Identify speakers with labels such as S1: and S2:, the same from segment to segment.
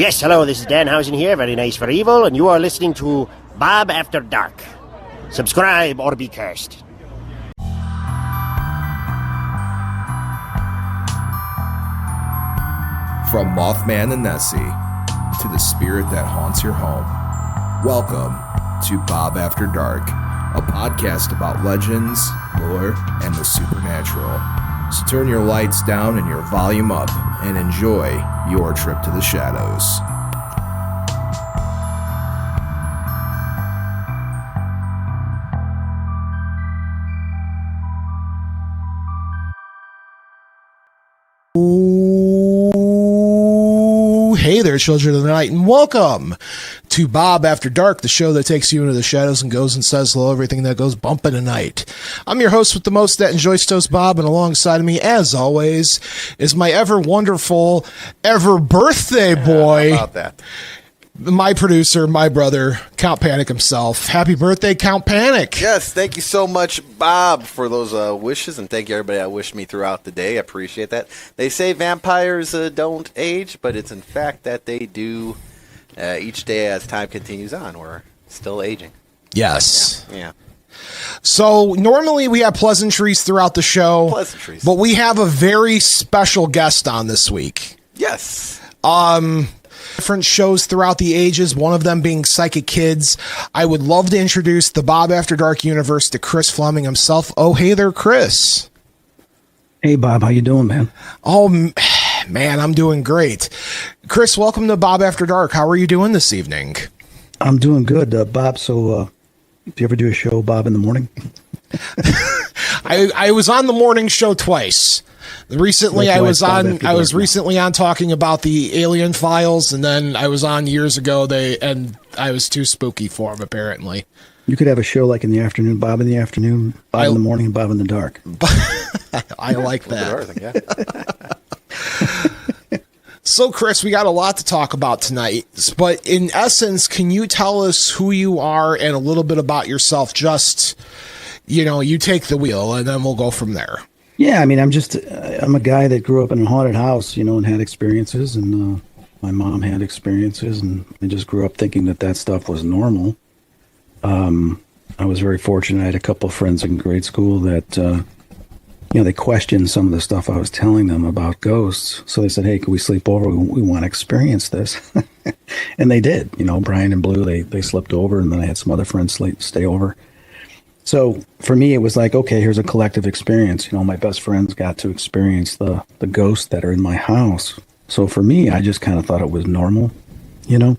S1: Yes, hello, this is Danhausen here, very nice for evil, and you are listening to Bob After Dark. Subscribe or be cursed.
S2: From Mothman and Nessie to the spirit that haunts your home, welcome to Bob After Dark, a podcast about legends, lore, and the supernatural. So turn your lights down and your volume up and enjoy your trip to the shadows.
S3: Hey there, children of the night, and welcome to Bob After Dark, the show that takes you into the shadows and goes and says hello, everything that goes bumping tonight. I'm your host with the most that enjoys toast, Bob, and alongside of me, as always, is my ever wonderful, ever birthday boy.
S4: How about that?
S3: My producer, my brother, Count Panic himself. Happy birthday, Count Panic.
S4: Yes, thank you so much, Bob, for those wishes, and thank you everybody that wished me throughout the day. I appreciate that. They say vampires don't age, but it's in fact that they do each day as time continues on. We're still aging.
S3: Yes.
S4: Yeah.
S3: So normally we have pleasantries throughout the show.
S4: Pleasantries.
S3: But we have a very special guest on this week.
S4: Yes.
S3: Different shows throughout the ages, one of them being Psychic Kids. I would love to introduce the Bob After Dark universe to Chris Fleming himself. Oh, hey there, Chris.
S5: Hey, Bob. How you doing, man?
S3: Oh, man, I'm doing great. Chris, welcome to Bob After Dark. How are you doing this evening?
S5: I'm doing good, Bob. So, do you ever do a show, Bob, in the morning?
S3: I was on the morning show twice. Recently, I was recently on talking about the Alien Files, and then I was on years ago. And I was too spooky for them, apparently.
S5: You could have a show like in the afternoon, Bob in the afternoon, Bob in the morning, and Bob in the dark.
S3: I like that. So, Chris, we got a lot to talk about tonight. But in essence, can you tell us who you are and a little bit about yourself? Just, you take the wheel, and then we'll go from there.
S5: Yeah, I mean, I'm a guy that grew up in a haunted house, and had experiences, and my mom had experiences, and I just grew up thinking that stuff was normal. I was very fortunate. I had a couple of friends in grade school that, they questioned some of the stuff I was telling them about ghosts. So they said, hey, can we sleep over? We want to experience this. And they did. Brian and Blue, they slept over, and then I had some other friends stay over. So for me, it was like, okay, here's a collective experience. My best friends got to experience the ghosts that are in my house. So for me, I just kind of thought it was normal, And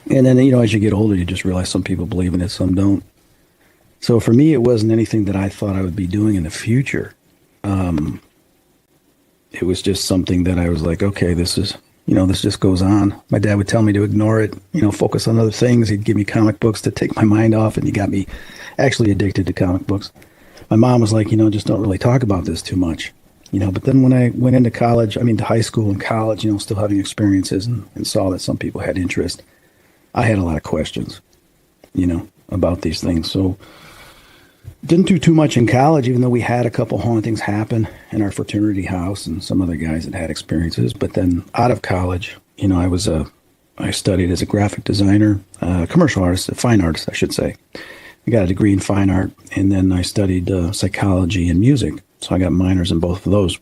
S5: then, as you get older, you just realize some people believe in it, some don't. So for me, it wasn't anything that I thought I would be doing in the future. It was just something that I was like, okay, this just goes on. My dad would tell me to ignore it, focus on other things. He'd give me comic books to take my mind off, and he got me actually addicted to comic books. My mom was like, just don't really talk about this too much, but then when I went into to high school and college, still having experiences and saw that some people had interest, I had a lot of questions, about these things. So didn't do too much in college, even though we had a couple hauntings happen in our fraternity house and some other guys that had experiences. But then out of college, I studied as a graphic designer, commercial artist, a fine artist, I should say. I got a degree in fine art, and then I studied psychology and music. So I got minors in both of those.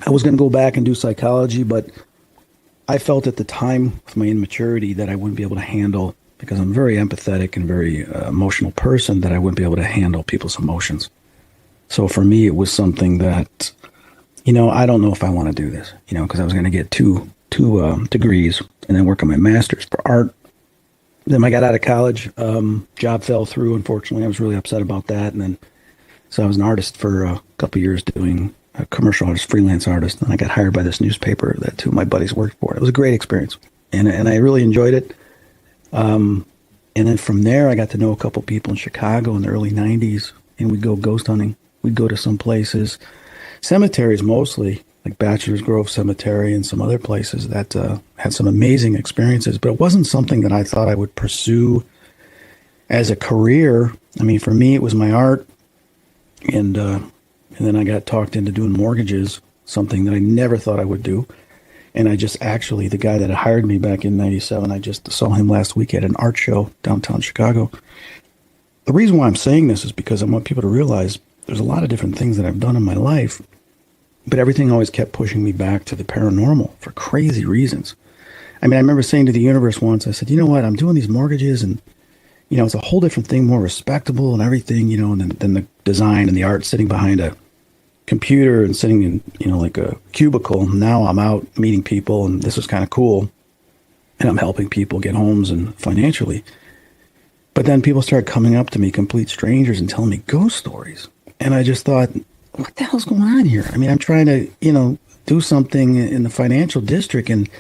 S5: I was going to go back and do psychology, but I felt at the time, with my immaturity, that I wouldn't be able to handle, because I'm a very empathetic and very emotional person, that I wouldn't be able to handle people's emotions. So for me, it was something that, I don't know if I want to do this, because I was going to get two degrees and then work on my master's for art. Then I got out of college, job fell through, unfortunately. I was really upset about that. And then, so I was an artist for a couple of years, doing a commercial artist, freelance artist. And I got hired by this newspaper that two of my buddies worked for. It was a great experience. And I really enjoyed it. And then from there, I got to know a couple people in Chicago in the early 90s, and we'd go ghost hunting. We'd go to some places, cemeteries mostly, like Bachelor's Grove Cemetery and some other places that had some amazing experiences. But it wasn't something that I thought I would pursue as a career. I mean, for me, it was my art. And then I got talked into doing mortgages, something that I never thought I would do. And I just actually, the guy that had hired me back in 97, I just saw him last week at an art show downtown Chicago. The reason why I'm saying this is because I want people to realize there's a lot of different things that I've done in my life, but everything always kept pushing me back to the paranormal for crazy reasons. I mean, I remember saying to the universe once, I said, you know what, I'm doing these mortgages and, you know, it's a whole different thing, more respectable and everything, you know, than the design and the art sitting behind a computer and sitting in, you know, like a cubicle. Now I'm out meeting people and this is kind of cool. And I'm helping people get homes and financially. But then people started coming up to me, complete strangers, and telling me ghost stories. And I just thought, what the hell's going on here? I mean, I'm trying to, you know, do something in the financial district, and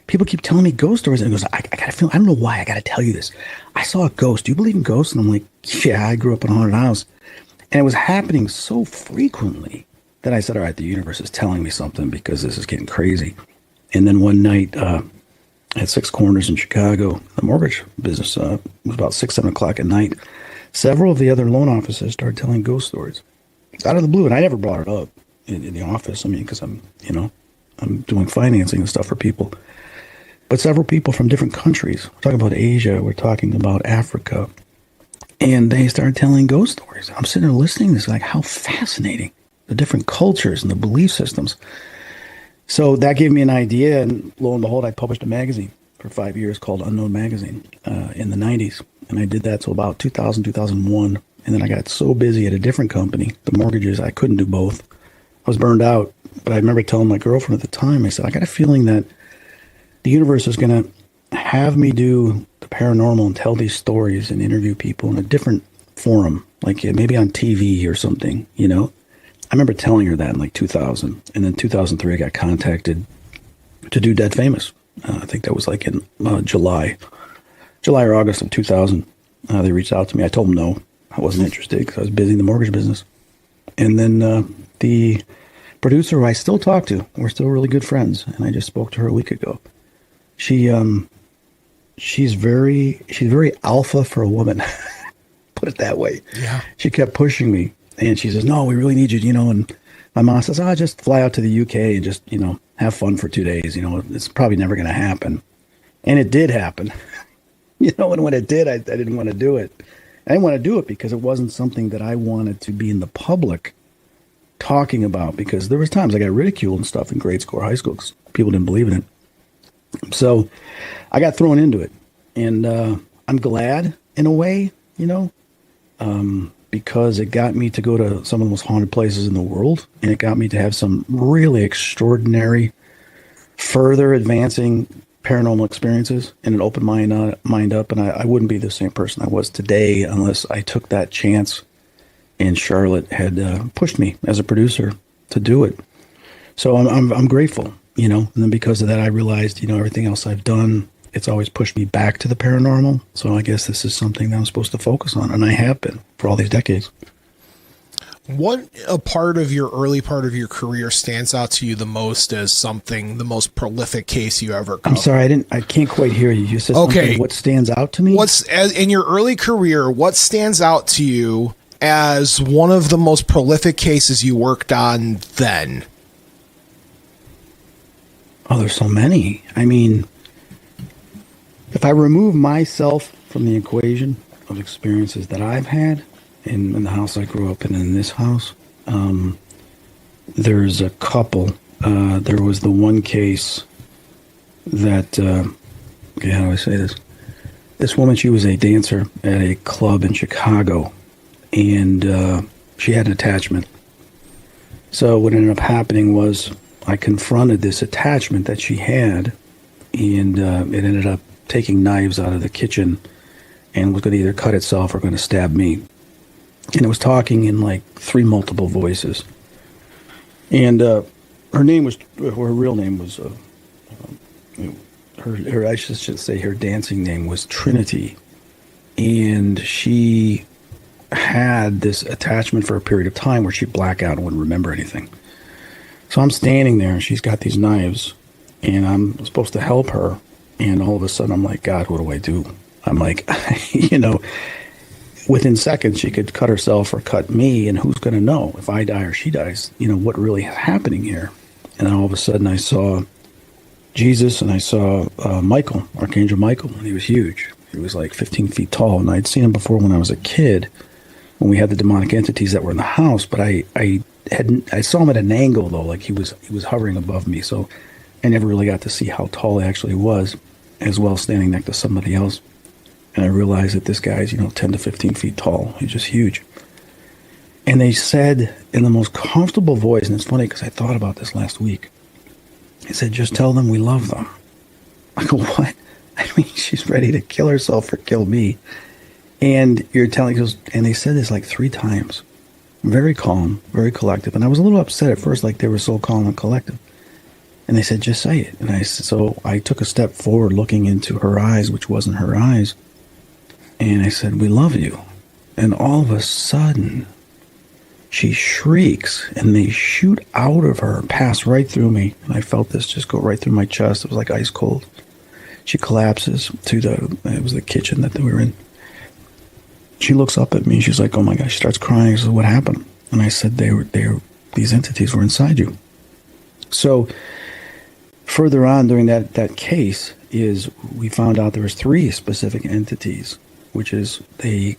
S5: people keep telling me ghost stories. And it goes, I got to feel, I don't know why I got to tell you this. I saw a ghost. Do you believe in ghosts? And I'm like, yeah, I grew up in a haunted house. And it was happening so frequently that I said, all right, the universe is telling me something because this is getting crazy. And then one night, at Six Corners in Chicago, the mortgage business, it was about 6, 7 o'clock at night. Several of the other loan officers started telling ghost stories out of the blue. And I never brought it up in the office. I mean, because I'm doing financing and stuff for people. But several people from different countries, we're talking about Asia, we're talking about Africa, and they started telling ghost stories. I'm sitting there listening to this, like, how fascinating, the different cultures and the belief systems. So that gave me an idea, and lo and behold, I published a magazine for 5 years called Unknown Magazine in the 90s. And I did that till about 2000, 2001. And then I got so busy at a different company, the mortgages, I couldn't do both. I was burned out. But I remember telling my girlfriend at the time, I said, I got a feeling that the universe is going to have me do the paranormal and tell these stories and interview people in a different forum, like maybe on TV or something, you know? I remember telling her that in like 2000. And then 2003, I got contacted to do Dead Famous. I think that was like in July or August of 2000. They reached out to me. I told them no, I wasn't interested because I was busy in the mortgage business. And then the producer who I still talk to, we're still really good friends. And I just spoke to her a week ago. She's very alpha for a woman, put it that way.
S3: Yeah.
S5: She kept pushing me. And she says, no, we really need you, you know. And my mom says, just fly out to the UK and just, you know, have fun for 2 days. You know, it's probably never going to happen. And it did happen. You know, and when it did, I didn't want to do it. I didn't want to do it because it wasn't something that I wanted to be in the public talking about, because there was times I got ridiculed and stuff in grade school or high school because people didn't believe in it. So I got thrown into it. And I'm glad in a way, you know, because it got me to go to some of the most haunted places in the world. And it got me to have some really extraordinary, further advancing paranormal experiences and an open mind up. And I wouldn't be the same person I was today unless I took that chance and Charlotte had pushed me as a producer to do it. So I'm grateful, you know. And then because of that, I realized, you know, everything else I've done, it's always pushed me back to the paranormal. So I guess this is something that I'm supposed to focus on, and I have been for all these decades.
S3: What early part of your career stands out to you the most as something, the most prolific case you ever covered?
S5: I'm sorry, I can't quite hear you. You said something, what stands out to me?
S3: In your early career, what stands out to you as one of the most prolific cases you worked on then?
S5: Oh, there's so many. I mean, if I remove myself from the equation of experiences that I've had in the house I grew up in this house, there's a couple. There was the one case that, how do I say this? This woman, she was a dancer at a club in Chicago, and she had an attachment. So what ended up happening was I confronted this attachment that she had, and it ended up taking knives out of the kitchen and was going to either cut itself or going to stab me. And it was talking in like 3 multiple voices. And her real name was, I should say her dancing name was Trinity. And she had this attachment for a period of time where she'd black out and wouldn't remember anything. So I'm standing there and she's got these knives and I'm supposed to help her. And all of a sudden, I'm like, God, what do I do? I'm like, you know, within seconds, she could cut herself or cut me. And who's going to know if I die or she dies, you know, what really is happening here? And then all of a sudden, I saw Jesus, and I saw Michael, Archangel Michael, and he was huge. He was like 15 feet tall, and I'd seen him before when I was a kid, when we had the demonic entities that were in the house. But I saw him at an angle though, like he was hovering above me. So I never really got to see how tall he actually was, as well standing next to somebody else. And I realized that this guy's 10 to 15 feet tall. He's just huge. And they said in the most comfortable voice, and it's funny because I thought about this last week. He said, "Just tell them we love them." I go, "What?" I mean, she's ready to kill herself or kill me. And you're telling, and they said this like 3 times. Very calm, very collective. And I was a little upset at first, like they were so calm and collective. And they said, "Just say it." And so I took a step forward looking into her eyes, which wasn't her eyes. And I said, "We love you." And all of a sudden, she shrieks, and they shoot out of her, pass right through me. And I felt this just go right through my chest. It was like ice cold. She collapses to it was the kitchen that we were in. She looks up at me. She's like, "Oh my gosh," she starts crying. She says, "What happened?" And I said, these entities were inside you. So further on during that case is we found out there was 3 specific entities, which is they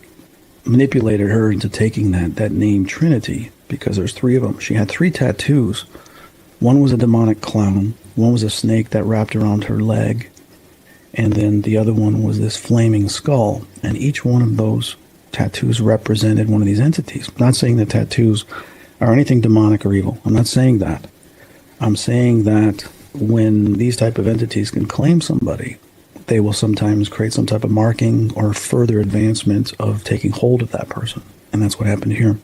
S5: manipulated her into taking that name Trinity, because there's 3 of them. She had 3 tattoos. One was a demonic clown, one was a snake that wrapped around her leg, and then the other one was this flaming skull. And each one of those tattoos represented one of these entities. I'm not saying that tattoos are anything demonic or evil. I'm not saying that. I'm saying that when these type of entities can claim somebody, they will sometimes create some type of marking or further advancement of taking hold of that person. And that's what happened here.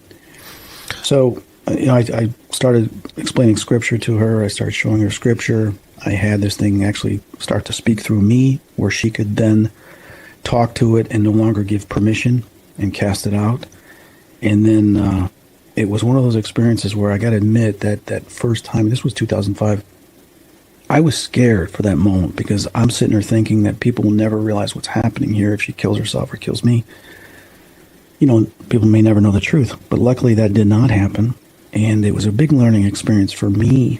S5: So, I started explaining scripture to her. I started showing her scripture. I had this thing actually start to speak through me, where she could then talk to it and no longer give permission and cast it out. And then it was one of those experiences where I got to admit that first time, this was 2005, I was scared for that moment, because I'm sitting there thinking that people will never realize what's happening here if she kills herself or kills me. People may never know the truth. But luckily that did not happen. And it was a big learning experience for me.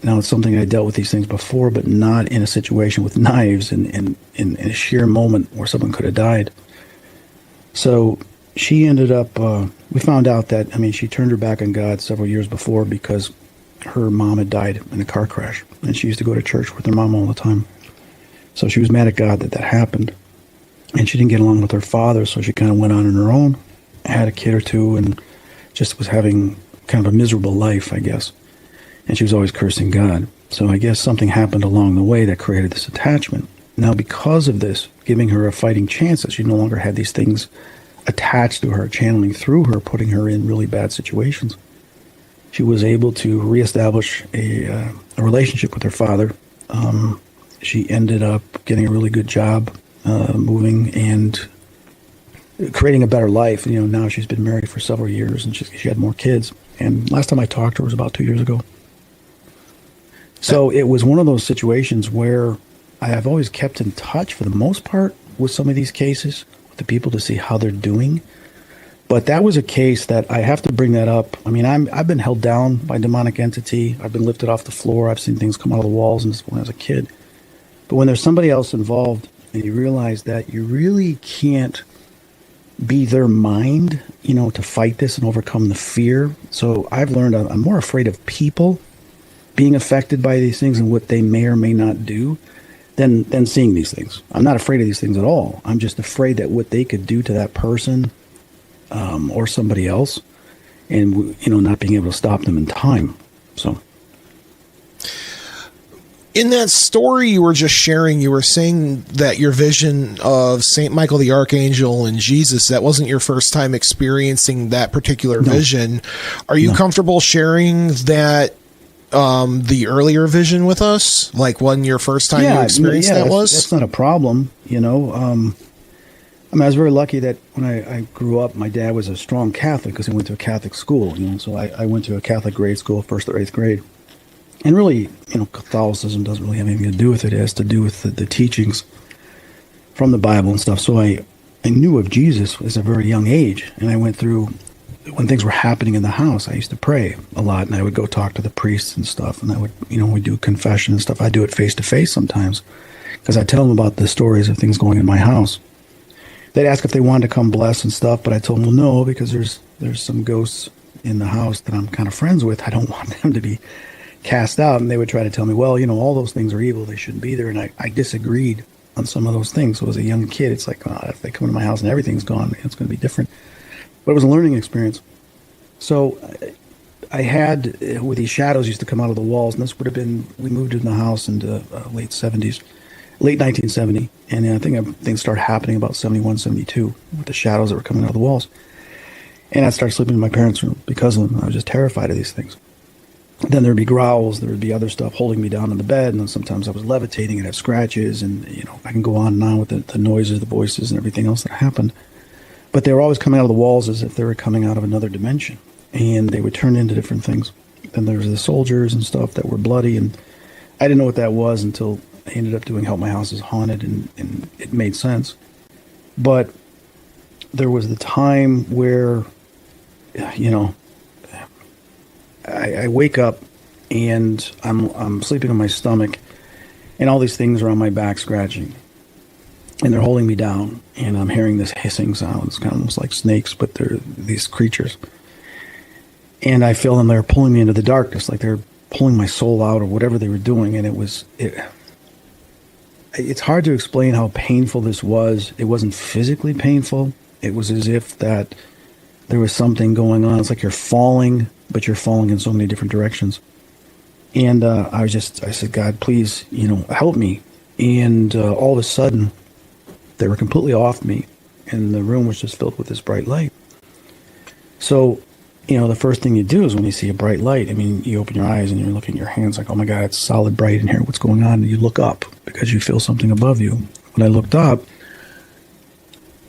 S5: Now, it's something I dealt with these things before, but not in a situation with knives and in a sheer moment where someone could have died. So she ended up, we found out that, she turned her back on God several years before because her mom had died in a car crash, and she used to go to church with her mom all the time. So she was mad at God that happened, and she didn't get along with her father, so she kind of went on her own, had a kid or 2, and just was having kind of a miserable life, I guess. And she was always cursing God. So I guess something happened along the way that created this attachment. Now, because of this, giving her a fighting chance, that she no longer had these things attached to her, channeling through her, putting her in really bad situations, she was able to reestablish a relationship with her father. She ended up getting a really good job, moving and creating a better life. Now she's been married for several years, and she had more kids. And last time I talked to her was about 2 years ago. So it was one of those situations where I have always kept in touch, for the most part, with some of these cases, with the people, to see how they're doing. But that was a case that I have to bring that up. I've been held down by demonic entity. I've been lifted off the floor. I've seen things come out of the walls and when I was a kid. But when there's somebody else involved, and you realize that you really can't be their mind, to fight this and overcome the fear. So I've learned I'm more afraid of people being affected by these things and what they may or may not do than seeing these things. I'm not afraid of these things at all. I'm just afraid that what they could do to that person or somebody else, and not being able to stop them in time. So
S3: in that story you were just sharing, you were saying that your vision of Saint Michael the Archangel and Jesus, that wasn't your first time experiencing that particular vision. Are you comfortable sharing that the earlier vision with us, like when your first time you experienced that was?
S5: That's not a problem. I was very lucky that when I grew up, my dad was a strong Catholic because he went to a Catholic school. So I went to a Catholic grade school, 1st or 8th grade. And really, Catholicism doesn't really have anything to do with it. It has to do with the teachings from the Bible and stuff. So I knew of Jesus at a very young age, and I went through when things were happening in the house, I used to pray a lot, and I would go talk to the priests and stuff, and I would, we do confession and stuff. I do it face to face sometimes, because I tell them about the stories of things going in my house. They'd ask if they wanted to come bless and stuff, but I told them, well, no, because there's some ghosts in the house that I'm kind of friends with. I don't want them to be cast out. And they would try to tell me, well, all those things are evil. They shouldn't be there. And I disagreed on some of those things. So as a young kid, it's like, if they come into my house and everything's gone, it's going to be different. But it was a learning experience. So I had, with these shadows used to come out of the walls, and this would have been, we moved in the house in the late 1970. And I think things started happening about 71, 72 with the shadows that were coming out of the walls. And I'd start sleeping in my parents' room because of them. I was just terrified of these things. Then there'd be growls, there would be other stuff holding me down in the bed, and then sometimes I was levitating and have scratches, and I can go on and on with the noises, the voices, and everything else that happened. But they were always coming out of the walls as if they were coming out of another dimension, and they would turn into different things. Then there was the soldiers and stuff that were bloody, and I didn't know what that was until I ended up doing Help My House is Haunted, and it made sense. But there was the time where, I wake up and I'm sleeping on my stomach, and all these things are on my back scratching, and they're holding me down, and I'm hearing this hissing sound. It's kind of almost like snakes, but they're these creatures. And I feel them, they're pulling me into the darkness, like they're pulling my soul out or whatever they were doing. And it's hard to explain how painful this was. It wasn't physically painful. It was as if that there was something going on. It's like you're falling, but you're falling in so many different directions. And I said, God, please, help me. And all of a sudden, they were completely off me, and the room was just filled with this bright light. So, the first thing you do is when you see a bright light, you open your eyes and you're looking at your hands like, oh my God, it's solid bright in here. What's going on? And you look up because you feel something above you. When I looked up,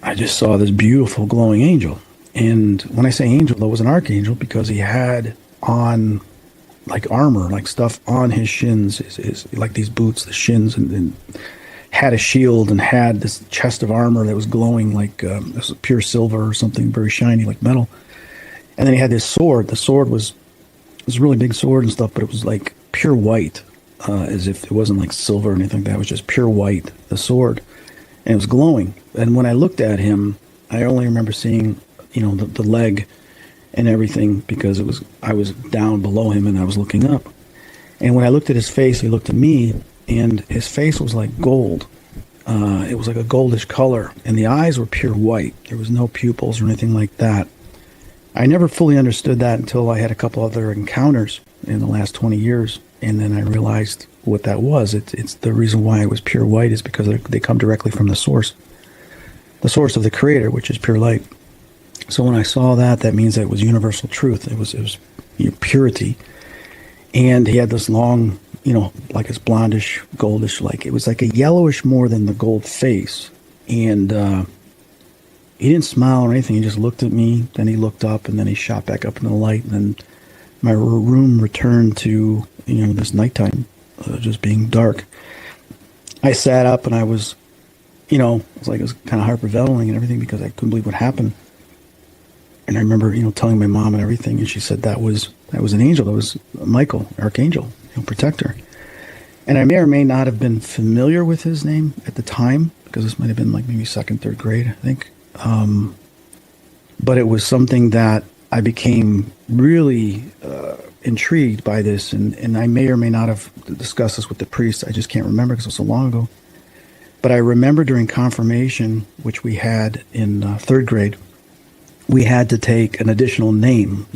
S5: I just saw this beautiful glowing angel. And when I say angel, that was an archangel, because he had on like armor, like stuff on his shins, is like these boots, the shins, and had a shield and had this chest of armor that was glowing like this was pure silver or something very shiny like metal. And then he had this sword. The sword was a really big sword and stuff, but it was like pure white, as if it wasn't like silver or anything like that. It was just pure white, the sword. And it was glowing. And when I looked at him, I only remember seeing, the leg and everything, because I was down below him and I was looking up. And when I looked at his face, he looked at me, and his face was like gold. It was like a goldish color, and the eyes were pure white. There was no pupils or anything like that. I never fully understood that until I had a couple other encounters in the last 20 years, and then I realized what that was. It's the reason why it was pure white is because they come directly from the source of the Creator, which is pure light. So when I saw that means that it was universal truth. It was purity. And he had this long, like his blondish, goldish, like it was like a yellowish more than the gold face. And he didn't smile or anything. He just looked at me. Then he looked up, and then he shot back up into the light. And then my room returned to, this nighttime, just being dark. I sat up, and I was, it was kind of hyperventilating and everything because I couldn't believe what happened. And I remember, telling my mom and everything, and she said that was an angel. That was Michael, Archangel, protector. And I may or may not have been familiar with his name at the time, because this might have been like maybe second, third grade, I think. But it was something that I became really intrigued by this, and I may or may not have discussed this with the priest. I just can't remember because it was so long ago. But I remember during confirmation, which we had in third grade, we had to take an additional name,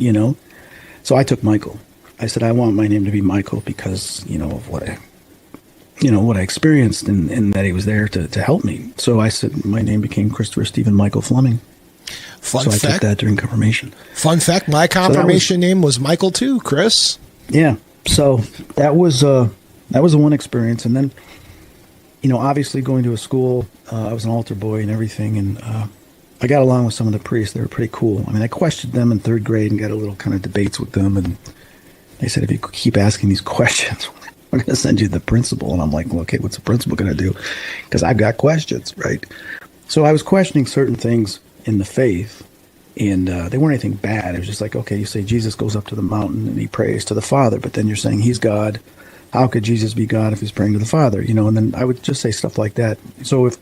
S5: So I took Michael. I said, I want my name to be Michael because, of what I experienced and that he was there to help me. So I said, my name became Christopher Stephen Michael Fleming.
S3: Fun
S5: so
S3: fact.
S5: I took that during confirmation.
S3: Fun fact, my confirmation name was Michael too, Chris.
S5: Yeah. So that was one experience. And then, obviously going to a school, I was an altar boy and everything. And, I got along with some of the priests. They were pretty cool. I questioned them in third grade and got a little kind of debates with them. And they said, if you keep asking these questions, we're going to send you the principal. And I'm like, well, okay, what's the principal going to do? Because I've got questions, right? So I was questioning certain things in the faith. And they weren't anything bad. It was just like, okay, you say Jesus goes up to the mountain and he prays to the Father, but then you're saying he's God. How could Jesus be God if he's praying to the Father? You know, and then I would just say stuff like that. So if,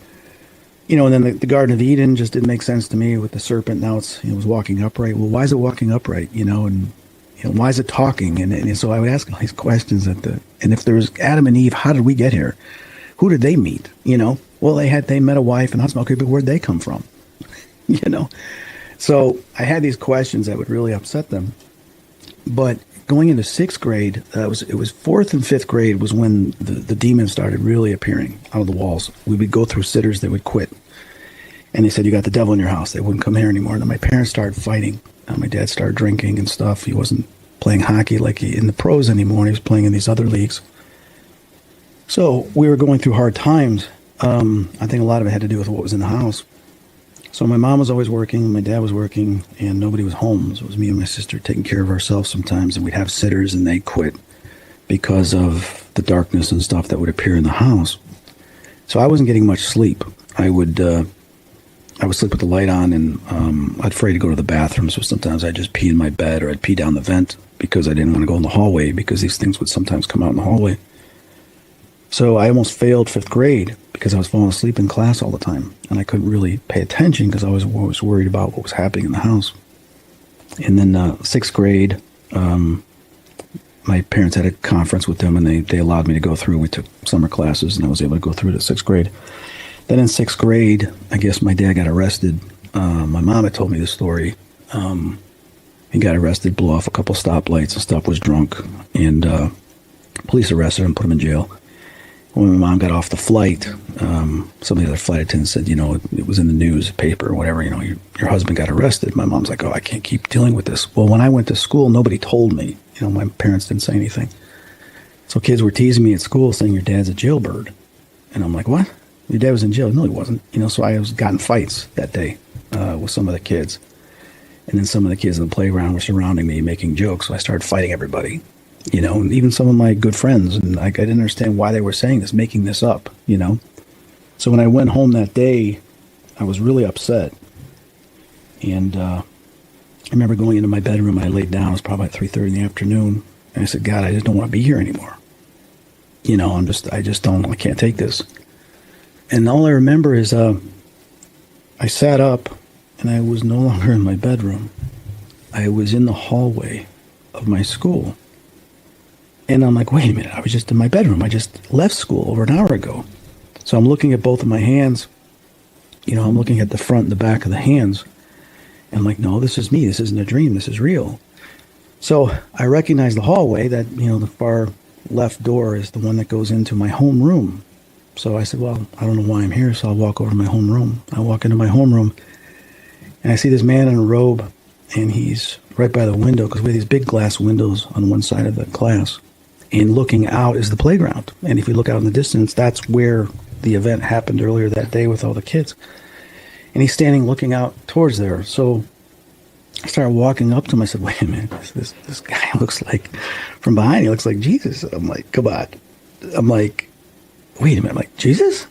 S5: you know, and then the Garden of Eden just didn't make sense to me with the serpent. Now it's, you know, it was walking upright. Well, why is it walking upright? You know, and you know, why is it talking? And so I would ask all these questions and if there was Adam and Eve, how did we get here? Who did they meet? You know, well, they met a wife and husband. Okay, but where'd they come from? You know, so I had these questions that would really upset them. But going into sixth grade, it was fourth and fifth grade was when the demons started really appearing out of the walls. We would go through sitters that would quit. And they said, you got the devil in your house. They wouldn't come here anymore. And then my parents started fighting. My dad started drinking and stuff. He wasn't playing hockey like in the pros anymore. He was playing in these other leagues. So we were going through hard times. I think a lot of it had to do with what was in the house. So my mom was always working, my dad was working, and nobody was home. So it was me and my sister taking care of ourselves sometimes, and we'd have sitters, and they'd quit because of the darkness and stuff that would appear in the house. So I wasn't getting much sleep. I would sleep with the light on, and I'd afraid to go to the bathroom, so sometimes I'd just pee in my bed, or I'd pee down the vent because I didn't want to go in the hallway, because these things would sometimes come out in the hallway. So I almost failed fifth grade because I was falling asleep in class all the time, and I couldn't really pay attention because I was worried about what was happening in the house. And then sixth grade, my parents had a conference with them, and they allowed me to go through. We took summer classes, and I was able to go through to sixth grade. Then in sixth grade, I guess my dad got arrested. My mom had told me the story. He got arrested, blew off a couple stoplights and stuff, was drunk, and police arrested him, put him in jail. When my mom got off the flight, some of the other flight attendants said, you know, it was in the news, paper, or whatever, you know, your husband got arrested. My mom's like, oh, I can't keep dealing with this. Well, when I went to school, nobody told me. You know, my parents didn't say anything. So kids were teasing me at school saying, your dad's a jailbird. And I'm like, what? Your dad was in jail? No, he wasn't. You know, so I was got in fights that day with some of the kids. And then some of the kids in the playground were surrounding me, making jokes. So I started fighting everybody. You know, and even some of my good friends, and I didn't understand why they were saying this, making this up, you know. So when I went home that day, I was really upset. And I remember going into my bedroom, I laid down, it was probably at 3:30 in the afternoon, and I said, God, I just don't want to be here anymore. You know, I can't take this. And all I remember is I sat up, and I was no longer in my bedroom. I was in the hallway of my school. And I'm like, wait a minute, I was just in my bedroom. I just left school over an hour ago. So I'm looking at both of my hands. You know, I'm looking at the front and the back of the hands. And I'm like, no, this is me. This isn't a dream. This is real. So I recognize the hallway that, you know, the far left door is the one that goes into my homeroom. So I said, well, I don't know why I'm here, so I'll walk over to my homeroom. I walk into my homeroom, and I see this man in a robe, and he's right by the window, because we have these big glass windows on one side of the class. And looking out is the playground. And if you look out in the distance, that's where the event happened earlier that day with all the kids. And he's standing looking out towards there. So I started walking up to him. I said, wait a minute, this guy looks like, from behind, he looks like Jesus. I'm like, come on. I'm like, wait a minute, I'm like, Jesus?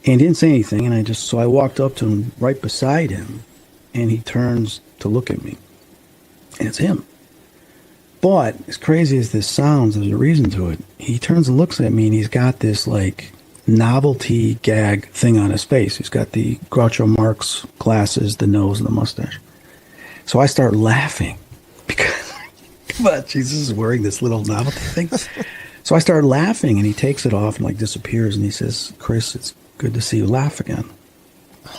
S5: And he didn't say anything. And so I walked up to him right beside him, and he turns to look at me. And it's him. But as crazy as this sounds, there's a reason to it. He turns and looks at me, and he's got this like novelty gag thing on his face. He's got the Groucho Marx glasses, the nose, and the mustache. So I start laughing because, come on, Jesus is wearing this little novelty thing. So I started laughing, and he takes it off and like disappears, and he says, Chris, it's good to see you laugh again.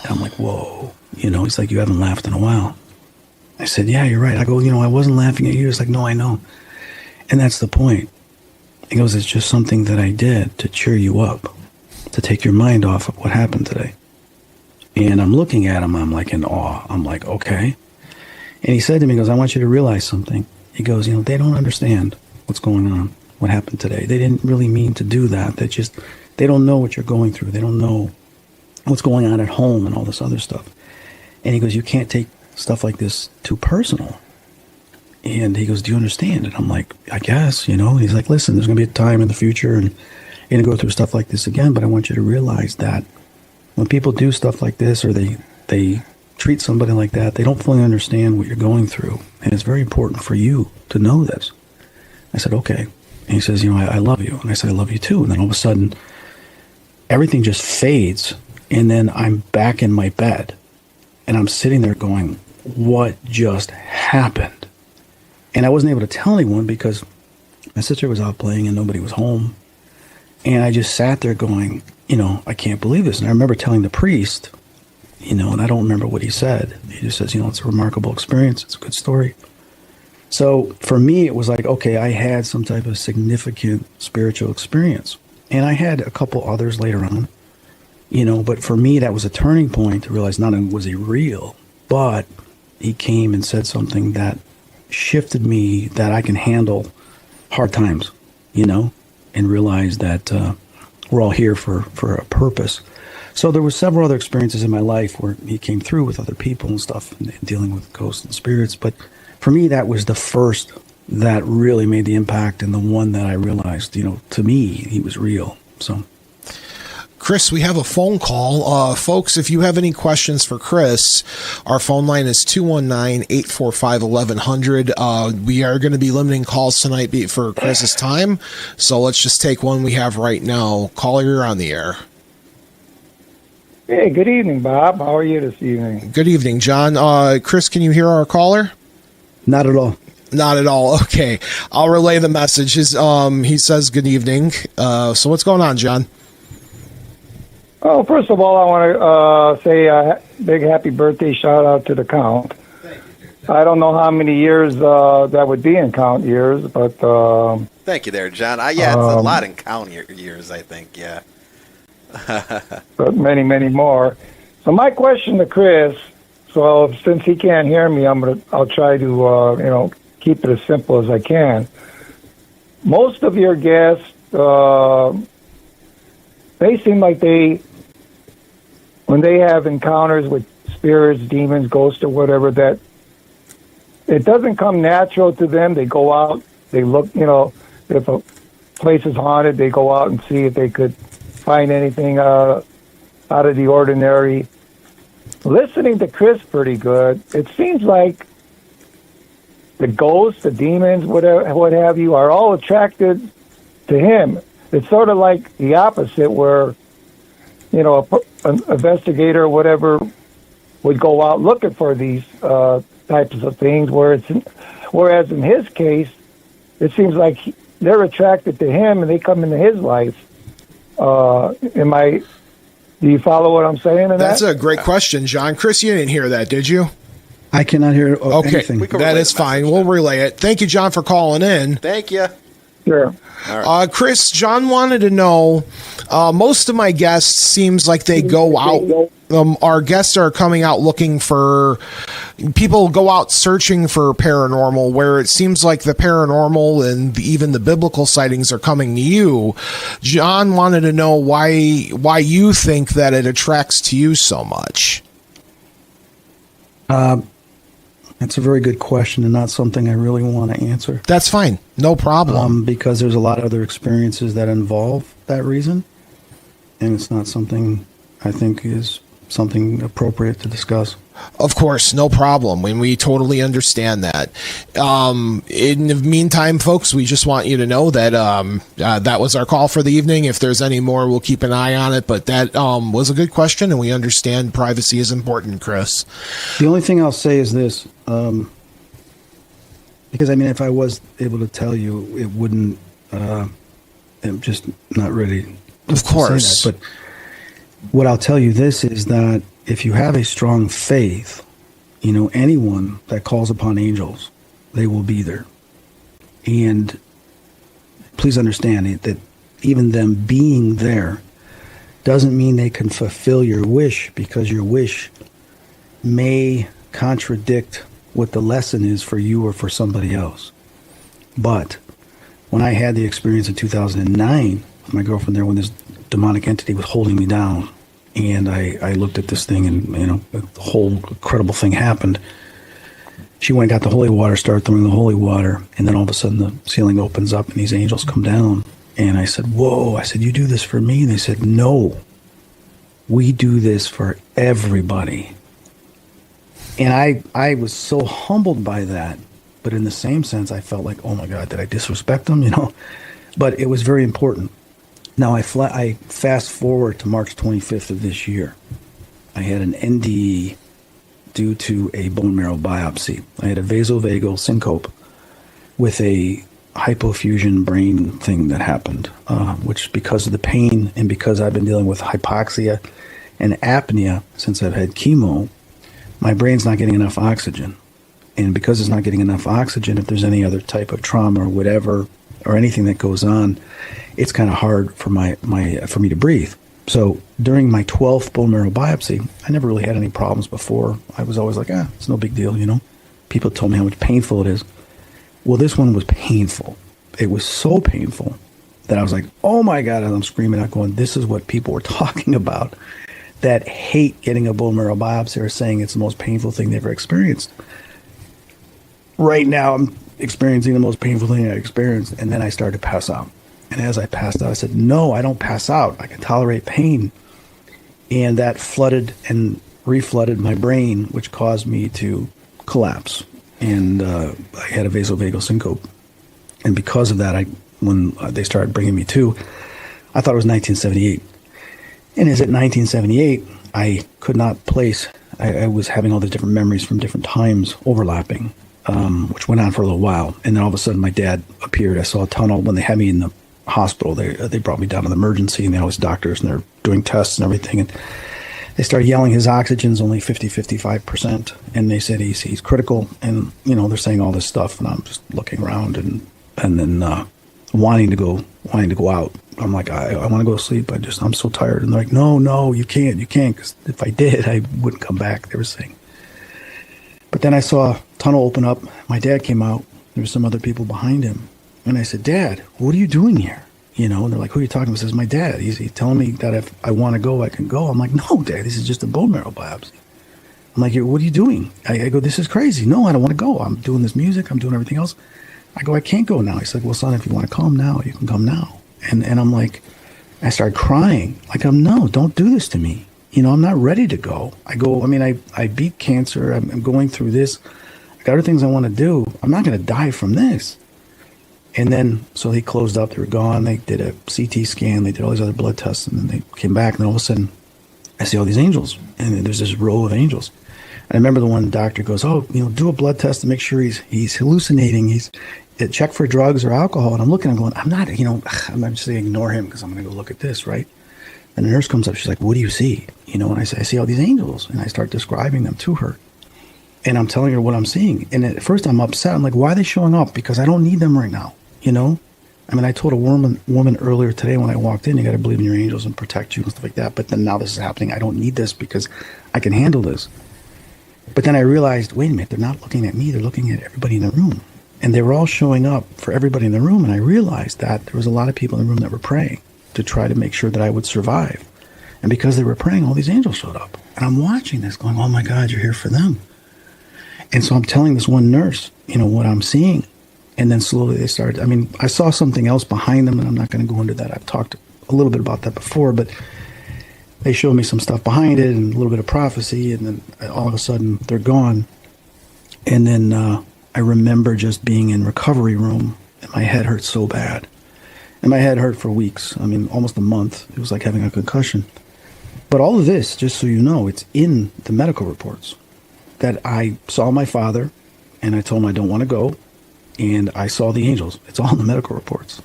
S5: And I'm like, whoa. You know, he's like, you haven't laughed in a while. I said, yeah, you're right. I go, you know, I wasn't laughing at you. He's like, no, I know. And that's the point. He goes, it's just something that I did to cheer you up, to take your mind off of what happened today. And I'm looking at him. I'm like in awe. I'm like, okay. And he said to me, he goes, I want you to realize something. He goes, you know, they don't understand what's going on, what happened today. They didn't really mean to do that. They don't know what you're going through. They don't know what's going on at home and all this other stuff. And he goes, you can't take stuff like this too personal. And he goes, do you understand? And I'm like, I guess, you know. He's like, listen, there's going to be a time in the future, and you're going to go through stuff like this again, but I want you to realize that when people do stuff like this, or they treat somebody like that, they don't fully understand what you're going through. And it's very important for you to know this. I said, okay. And he says, I love you. And I said, I love you too. And then all of a sudden, everything just fades. And then I'm back in my bed. And I'm sitting there going, what just happened? And I wasn't able to tell anyone because my sister was out playing and nobody was home. And I just sat there going, I can't believe this. And I remember telling the priest, and I don't remember what he said. He just says, it's a remarkable experience. It's a good story. So for me, it was like, okay, I had some type of significant spiritual experience. And I had a couple others later on, but for me, that was a turning point to realize not only was he real, but he came and said something that shifted me that I can handle hard times, and realize that we're all here for a purpose. So there were several other experiences in my life where he came through with other people and stuff and dealing with ghosts and spirits. But for me, that was the first that really made the impact and the one that I realized, to me, he was real. So,
S3: Chris, we have a phone call. Folks, if you have any questions for Chris, our phone line is 219-845-1100. We are going to be limiting calls tonight for Chris's time. So let's just take one we have right now. Caller, you're on the air.
S6: Hey, good evening, Bob. How are you this evening?
S3: Good evening, John. Chris, can you hear our caller?
S5: not at all.
S3: Not at all. Okay. I'll relay the message. He says good evening. So what's going on, John?
S6: Oh, first of all, I want to say a big happy birthday shout out to the Count. I don't know how many years that would be in Count years, but...
S4: Thank you there, John. Yeah, it's a lot in Count years, I think, yeah.
S6: But many, many more. So my question to Chris, so since he can't hear me, I'll try to, keep it as simple as I can. Most of your guests, they seem like when they have encounters with spirits, demons, ghosts, or whatever, that it doesn't come natural to them. They go out, they look, if a place is haunted, they go out and see if they could find anything out of the ordinary. Listening to Chris pretty good, it seems like the ghosts, the demons, whatever, what have you, are all attracted to him. It's sort of like the opposite, where an investigator or whatever would go out looking for these types of things. Whereas in his case, it seems like they're attracted to him and they come into his life. Do you follow what I'm saying?
S3: That's a great question, John. Chris, you didn't hear that, did you?
S5: I cannot hear anything.
S3: That is fine. We'll relay it. Thank you, John, for calling in.
S4: Thank you.
S6: Sure.
S4: Right.
S3: Chris, John wanted to know, most of my guests seems like they go out. Our guests are coming out looking for, people go out searching for paranormal, where it seems like the paranormal and even the biblical sightings are coming to you. John wanted to know why you think that it attracts to you so much.
S5: That's a very good question and not something I really want to answer.
S3: That's fine. No problem.
S5: Because there's a lot of other experiences that involve that reason. And it's not something I think is something appropriate to discuss.
S3: Of course, no problem. And we totally understand that. In the meantime, folks, we just want you to know that that was our call for the evening. If there's any more, we'll keep an eye on it. But that was a good question, and we understand privacy is important, Chris.
S5: The only thing I'll say is this. Because, if I was able to tell you, it wouldn't... I'm just not ready
S3: of course.
S5: Say that. But what I'll tell you this is that if you have a strong faith, anyone that calls upon angels, they will be there. And please understand that even them being there doesn't mean they can fulfill your wish, because your wish may contradict what the lesson is for you or for somebody else. But when I had the experience in 2009 with my girlfriend there, when this demonic entity was holding me down, and I looked at this thing, and the whole incredible thing happened. She went and got the holy water, started throwing the holy water, and then all of a sudden the ceiling opens up and these angels come down. And I said, whoa. I said, you do this for me? And they said, no, we do this for everybody. And I was so humbled by that. But in the same sense, I felt like, oh my God, did I disrespect them? But it was very important. Now I fast forward to March 25th of this year. I had an NDE due to a bone marrow biopsy. I had a vasovagal syncope with a hypofusion brain thing that happened, which because of the pain and because I've been dealing with hypoxia and apnea since I've had chemo, my brain's not getting enough oxygen. And because it's not getting enough oxygen, if there's any other type of trauma or whatever, or anything that goes on, it's kind of hard for for me to breathe. So during my 12th bone marrow biopsy, I never really had any problems before. I was always like, it's no big deal, People told me how much painful it is. Well, this one was painful. It was so painful that I was like, oh my God, and I'm screaming out going, this is what people were talking about that hate getting a bone marrow biopsy or saying it's the most painful thing they ever experienced. Right now, I'm experiencing the most painful thing I experienced, and then I started to pass out. And as I passed out, I said, no, I don't pass out. I can tolerate pain. And that flooded and reflooded my brain, which caused me to collapse. And I had a vasovagal syncope. And because of that, when they started bringing me to, I thought it was 1978. And as at 1978, I could not place, I was having all these different memories from different times overlapping, which went on for a little while. And then all of a sudden, my dad appeared. I saw a tunnel. When they had me in the hospital, they brought me down to the emergency, and they all these doctors, and they're doing tests and everything. And they started yelling his oxygen's only 55%. And they said he's critical. And, they're saying all this stuff. And I'm just looking around and then wanting to go out. I'm like, I want to go to sleep. I'm so tired. And they're like, no, you can't. Because if I did, I wouldn't come back, they were saying. But then I saw a tunnel open up. My dad came out. There were some other people behind him. And I said, Dad, what are you doing here? And they're like, who are you talking to? He says, my dad. He's telling me that if I want to go, I can go. I'm like, no, Dad, this is just a bone marrow biopsy. I'm like, what are you doing? I go, this is crazy. No, I don't want to go. I'm doing this music. I'm doing everything else. I go, I can't go now. He said, well, son, if you want to come now, you can come now. And I'm like, I started crying. Like, no, don't do this to me. I'm not ready to go. I beat cancer. I'm going through this. I got other things I want to do. I'm not going to die from this. And then, so they closed up. They were gone. They did a CT scan. They did all these other blood tests. And then they came back. And then all of a sudden, I see all these angels. And there's this row of angels. And I remember the one doctor goes, do a blood test to make sure he's hallucinating. Check for drugs or alcohol. And I'm looking, I'm going, I'm not, I'm just saying ignore him because I'm going to go look at this, right? And the nurse comes up. She's like, what do you see? And I say, I see all these angels. And I start describing them to her. And I'm telling her what I'm seeing. And at first I'm upset. I'm like, why are they showing up? Because I don't need them right now. I told a woman earlier today when I walked in, you got to believe in your angels and protect you and stuff like that. But then now this is happening. I don't need this because I can handle this. But then I realized, wait a minute, they're not looking at me. They're looking at everybody in the room. And they were all showing up for everybody in the room. And I realized that there was a lot of people in the room that were praying to try to make sure that I would survive. And because they were praying, all these angels showed up. And I'm watching this going, oh my God, you're here for them. And so I'm telling this one nurse, what I'm seeing. And then slowly they started, I saw something else behind them, and I'm not going to go into that. I've talked a little bit about that before, but they showed me some stuff behind it and a little bit of prophecy, and then all of a sudden they're gone. And then I remember just being in recovery room, and my head hurt so bad. And my head hurt for weeks, almost a month. It was like having a concussion. But all of this, just so you know, it's in the medical reports that I saw my father, and I told him I don't want to go. And I saw the angels. It's all in the medical reports.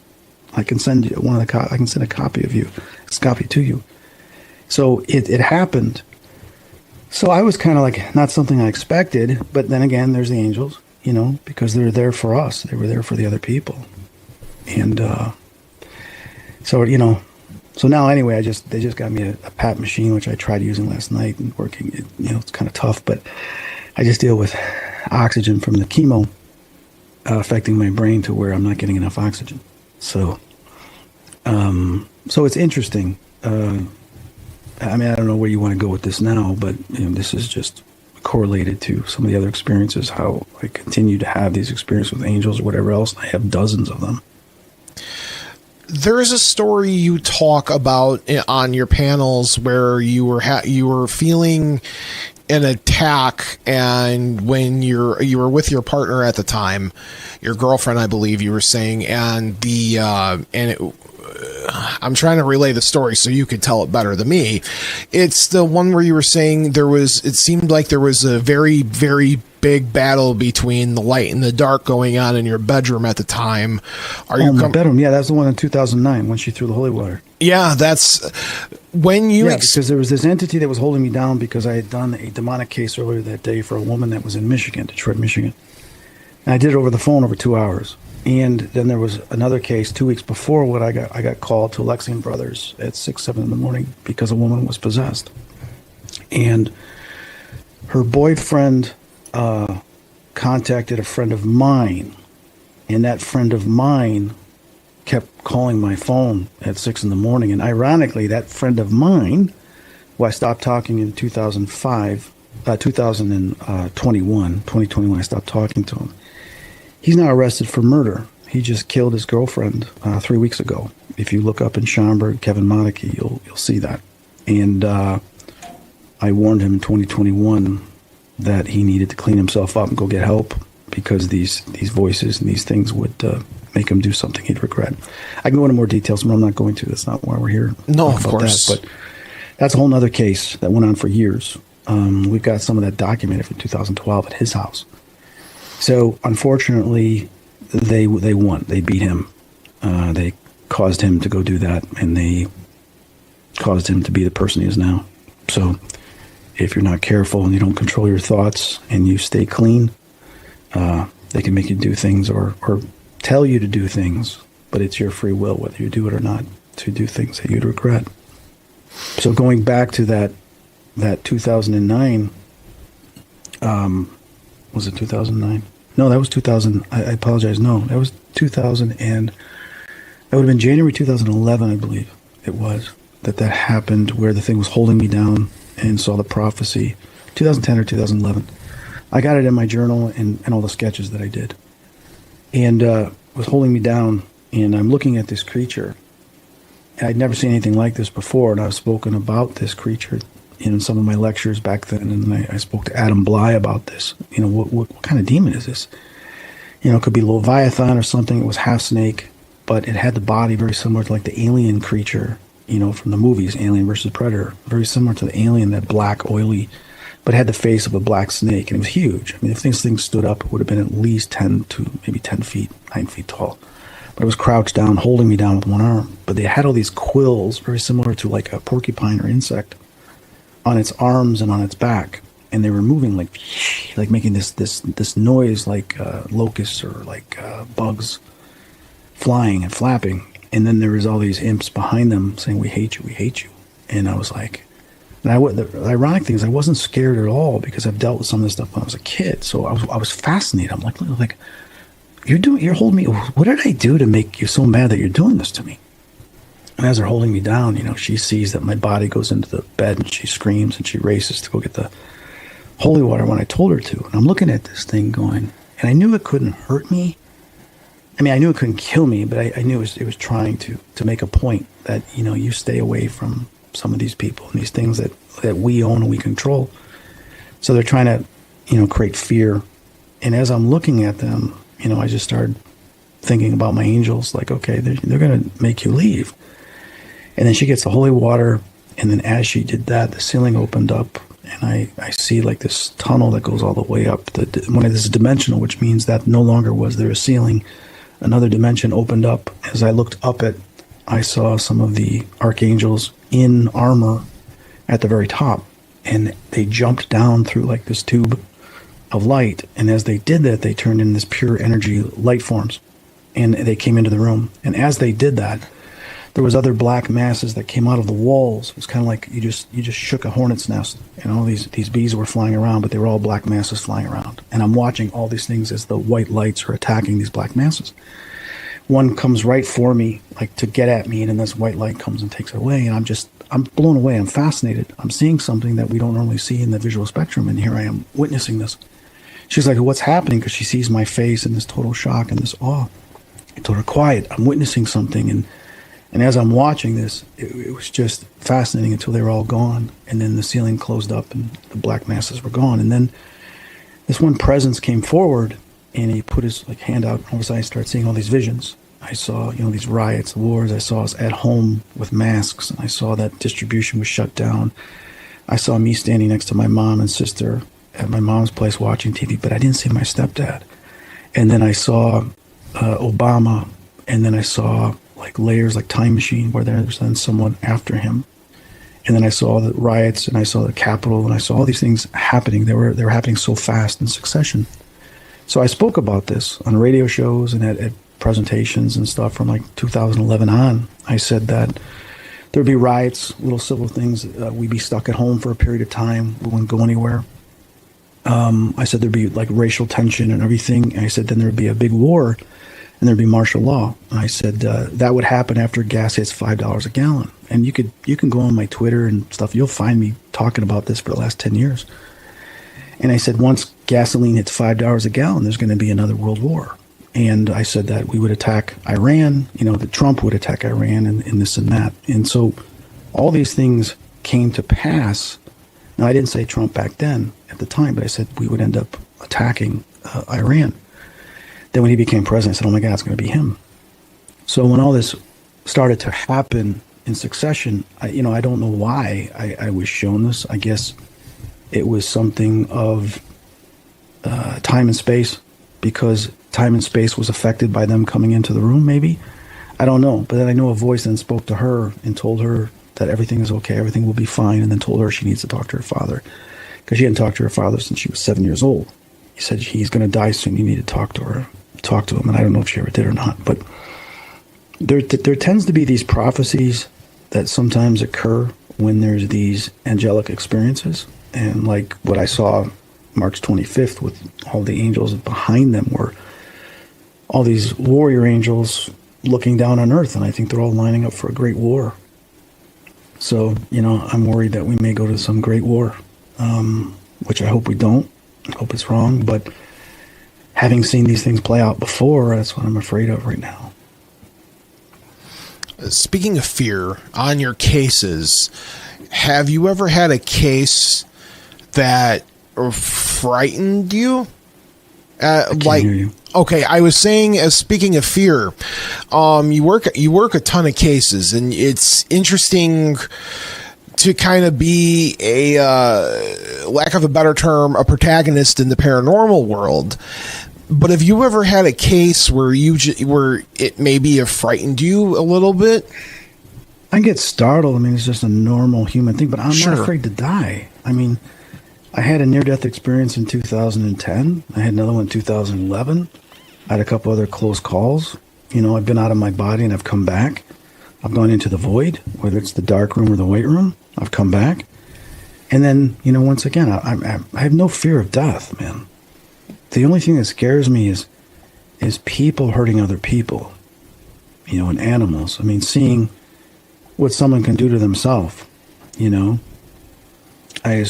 S5: I can send you I can send a copy to you. So it happened. So I was kind of like, not something I expected, but then again, there's the angels, because they're there for us. They were there for the other people. And so now anyway, they just got me a PAP machine, which I tried using last night and working. It's kind of tough, but I just deal with oxygen from the chemo affecting my brain to where I'm not getting enough oxygen. So it's interesting. I don't know where you want to go with this now, but this is just correlated to some of the other experiences, how I continue to have these experiences with angels or whatever else. I have dozens of them.
S3: There is a story you talk about on your panels where you were feeling an attack, and when you were with your partner at the time, your girlfriend, I believe you were saying, and I'm trying to relay the story so you could tell it better than me. It's the one where you were saying it seemed like there was a very, very big battle between the light and the dark going on in your bedroom at the time.
S5: My bedroom? Yeah, that's the one in 2009 when she threw the holy water.
S3: Yeah, that's when you...
S5: because there was this entity that was holding me down because I had done a demonic case earlier that day for a woman that was in Michigan, Detroit, Michigan. And I did it over the phone over 2 hours. And then there was another case 2 weeks before when I got called to Lexington Brothers at 6, 7 in the morning because a woman was possessed. And her boyfriend contacted a friend of mine, and that friend of mine kept calling my phone at 6 in the morning. And ironically, that friend of mine, who I stopped talking in 2021, I stopped talking to him. He's now arrested for murder. He just killed his girlfriend 3 weeks ago. If you look up in Schaumburg, Kevin Modicke, you'll see that. And I warned him in 2021 that he needed to clean himself up and go get help because these voices and these things would make him do something he'd regret. I can go into more details, but I'm not going to. That's not why we're here.
S3: No, of course.
S5: But that's a whole other case that went on for years. We've got some of that documented from 2012 at his house. So unfortunately, they won. They beat him. They caused him to go do that, and they caused him to be the person he is now. So if you're not careful and you don't control your thoughts and you stay clean, they can make you do things or tell you to do things, but it's your free will, whether you do it or not, to do things that you'd regret. So going back to that 2009, was it 2009? No, that was 2000. I apologize. No, that was 2000, and that would have been January 2011, I believe it was, that happened, where the thing was holding me down and saw the prophecy. 2010 or 2011. I got it in my journal and all the sketches that I did. And it was holding me down, and I'm looking at this creature. And I'd never seen anything like this before, and I've spoken about this creature in some of my lectures back then, and I spoke to Adam Bly about this. You know, what kind of demon is this? You know, it could be Leviathan or something. It was half snake, but it had the body very similar to like the alien creature, you know, from the movies, Alien versus Predator. Very similar to the alien, that black, oily, but it had the face of a black snake, and it was huge. I mean, if this thing stood up, it would have been at least 10 to maybe 10 feet, 9 feet tall. But it was crouched down, holding me down with one arm. But they had all these quills, very similar to like a porcupine or insect, on its arms and on its back, and they were moving like making this noise like locusts or like bugs flying and flapping. And then there was all these imps behind them saying, "We hate you, we hate you." And I was like, the ironic thing is I wasn't scared at all because I've dealt with some of this stuff when I was a kid. So I was fascinated. I'm like you're holding me. What did I do to make you so mad that you're doing this to me? And as they're holding me down, you know, she sees that my body goes into the bed, and she screams and she races to go get the holy water when I told her to. And I'm looking at this thing going, and I knew it couldn't hurt me. I mean, I knew it couldn't kill me, but I knew it was trying to make a point that, you know, you stay away from some of these people and these things that we own and we control. So they're trying to, you know, create fear. And as I'm looking at them, you know, I just started thinking about my angels, like, okay, they're going to make you leave. And then she gets the holy water, and then as she did that, the ceiling opened up, and I see like this tunnel that goes all the way up. When this is dimensional, which means that no longer was there a ceiling. Another dimension opened up. As I looked up it, I saw some of the archangels in armor at the very top, and they jumped down through like this tube of light. And as they did that, they turned in this pure energy light forms, and they came into the room. And as they did that, there was other black masses that came out of the walls. It was kind of like you just shook a hornet's nest, and all these bees were flying around, but they were all black masses flying around. And I'm watching all these things as the white lights are attacking these black masses. One comes right for me, like to get at me, and then this white light comes and takes it away. And I'm blown away. I'm fascinated. I'm seeing something that we don't normally see in the visual spectrum, and here I am witnessing this. She's like, "What's happening?" Because she sees my face in this total shock and this awe. I told her, "Quiet. I'm witnessing something." And And as I'm watching this, it was just fascinating until they were all gone. And then the ceiling closed up and the black masses were gone. And then this one presence came forward and he put his hand out. All of a sudden I started seeing all these visions. I saw, these riots, wars. I saw us at home with masks. And I saw that distribution was shut down. I saw me standing next to my mom and sister at my mom's place watching TV, but I didn't see my stepdad. And then I saw Obama, and then I saw layers like Time Machine where there was then someone after him. And then I saw the riots and I saw the Capitol and I saw all these things happening. They were happening so fast in succession. So I spoke about this on radio shows and at presentations and stuff from 2011 on. I said that there'd be riots, little civil things. We'd be stuck at home for a period of time. We wouldn't go anywhere. I said there'd be racial tension and everything. And I said then there'd be a big war and there'd be martial law. And I said that would happen after gas hits $5 a gallon. And you can go on my Twitter and stuff. You'll find me talking about this for the last 10 years. And I said once gasoline hits $5 a gallon, there's going to be another world war. And I said that we would attack Iran, that Trump would attack Iran and this and that. And so all these things came to pass. Now, I didn't say Trump back then at the time, but I said we would end up attacking Iran. Then when he became president, I said, oh my God, it's going to be him. So when all this started to happen in succession, I don't know why I was shown this. I guess it was something of time and space, because time and space was affected by them coming into the room, maybe. I don't know. But then I know a voice then spoke to her and told her that everything is okay, everything will be fine, and then told her she needs to talk to her father, because she hadn't talked to her father since she was 7 years old. He said he's going to die soon. You need to talk to him, and I don't know if she ever did or not. But there tends to be these prophecies that sometimes occur when there's these angelic experiences, and like what I saw March 25th with all the angels behind them were all these warrior angels looking down on earth, and I think they're all lining up for a great war. So, I'm worried that we may go to some great war, which I hope we don't. I hope it's wrong, but having seen these things play out before, that's what I'm afraid of right now.
S3: Speaking of fear, on your cases, have you ever had a case that frightened you?
S5: I can't hear you.
S3: Okay, I was saying, speaking of fear, you work a ton of cases, and it's interesting to kind of be a, lack of a better term, a protagonist in the paranormal world. But have you ever had a case where where it maybe have frightened you a little bit?
S5: I get startled. I mean, it's just a normal human thing, but I'm
S3: Sure.
S5: not afraid to die. I mean, I had a near-death experience in 2010. I had another one in 2011. I had a couple other close calls. I've been out of my body and I've come back. I've gone into the void, whether it's the dark room or the white room. I've come back. And then, once again, I have no fear of death, man. The only thing that scares me is people hurting other people, and animals. I mean, seeing what someone can do to themselves, when I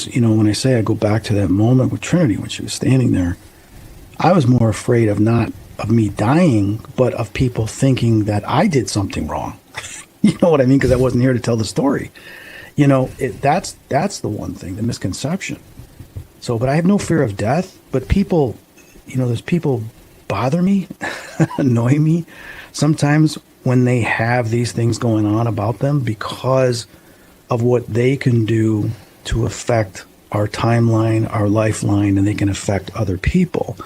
S5: say I go back to that moment with Trinity when she was standing there, I was more afraid of not of me dying, but of people thinking that I did something wrong. You know what I mean? Because I wasn't here to tell the story. That's the one thing, the misconception. So, but I have no fear of death. But people, those people bother me, annoy me sometimes when they have these things going on about them because of what they can do to affect our timeline, our lifeline, and they can affect other people.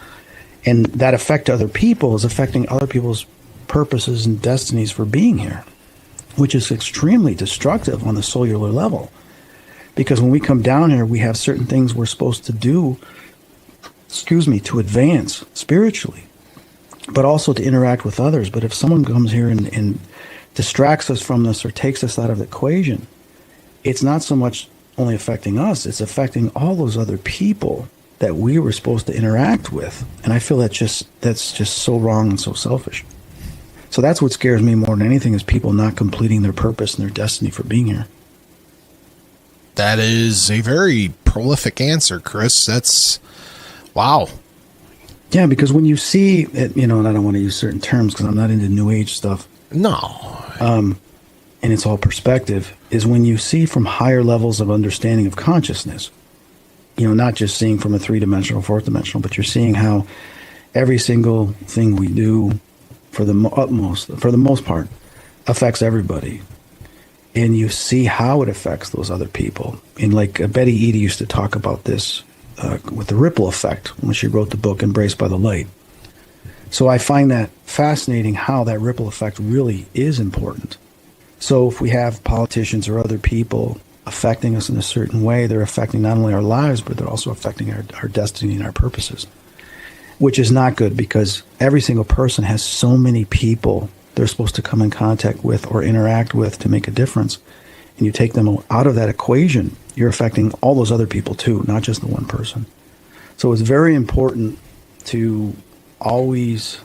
S5: And that effect to other people is affecting other people's purposes and destinies for being here, which is extremely destructive on the cellular level. Because when we come down here, we have certain things we're supposed to do, to advance spiritually, but also to interact with others. But if someone comes here and distracts us from this or takes us out of the equation, it's not so much only affecting us, it's affecting all those other people that we were supposed to interact with. And I feel that's just so wrong and so selfish. So that's what scares me more than anything, is people not completing their purpose and their destiny for being here.
S3: That is a very prolific answer, Chris. That's wow.
S5: Yeah, because when you see it, and I don't want to use certain terms because I'm not into New Age stuff.
S3: No.
S5: and it's all perspective, is when you see from higher levels of understanding of consciousness, not just seeing from a 3-dimensional, 4th-dimensional, but you're seeing how every single thing we do for the most part, affects everybody. And you see how it affects those other people. And like Betty Eady used to talk about this with the ripple effect when she wrote the book Embraced by the Light. So I find that fascinating how that ripple effect really is important. So if we have politicians or other people affecting us in a certain way, they're affecting not only our lives, but they're also affecting our destiny and our purposes, which is not good because every single person has so many people they're supposed to come in contact with or interact with to make a difference. And you take them out of that equation, you're affecting all those other people too, not just the one person. So it's very important to always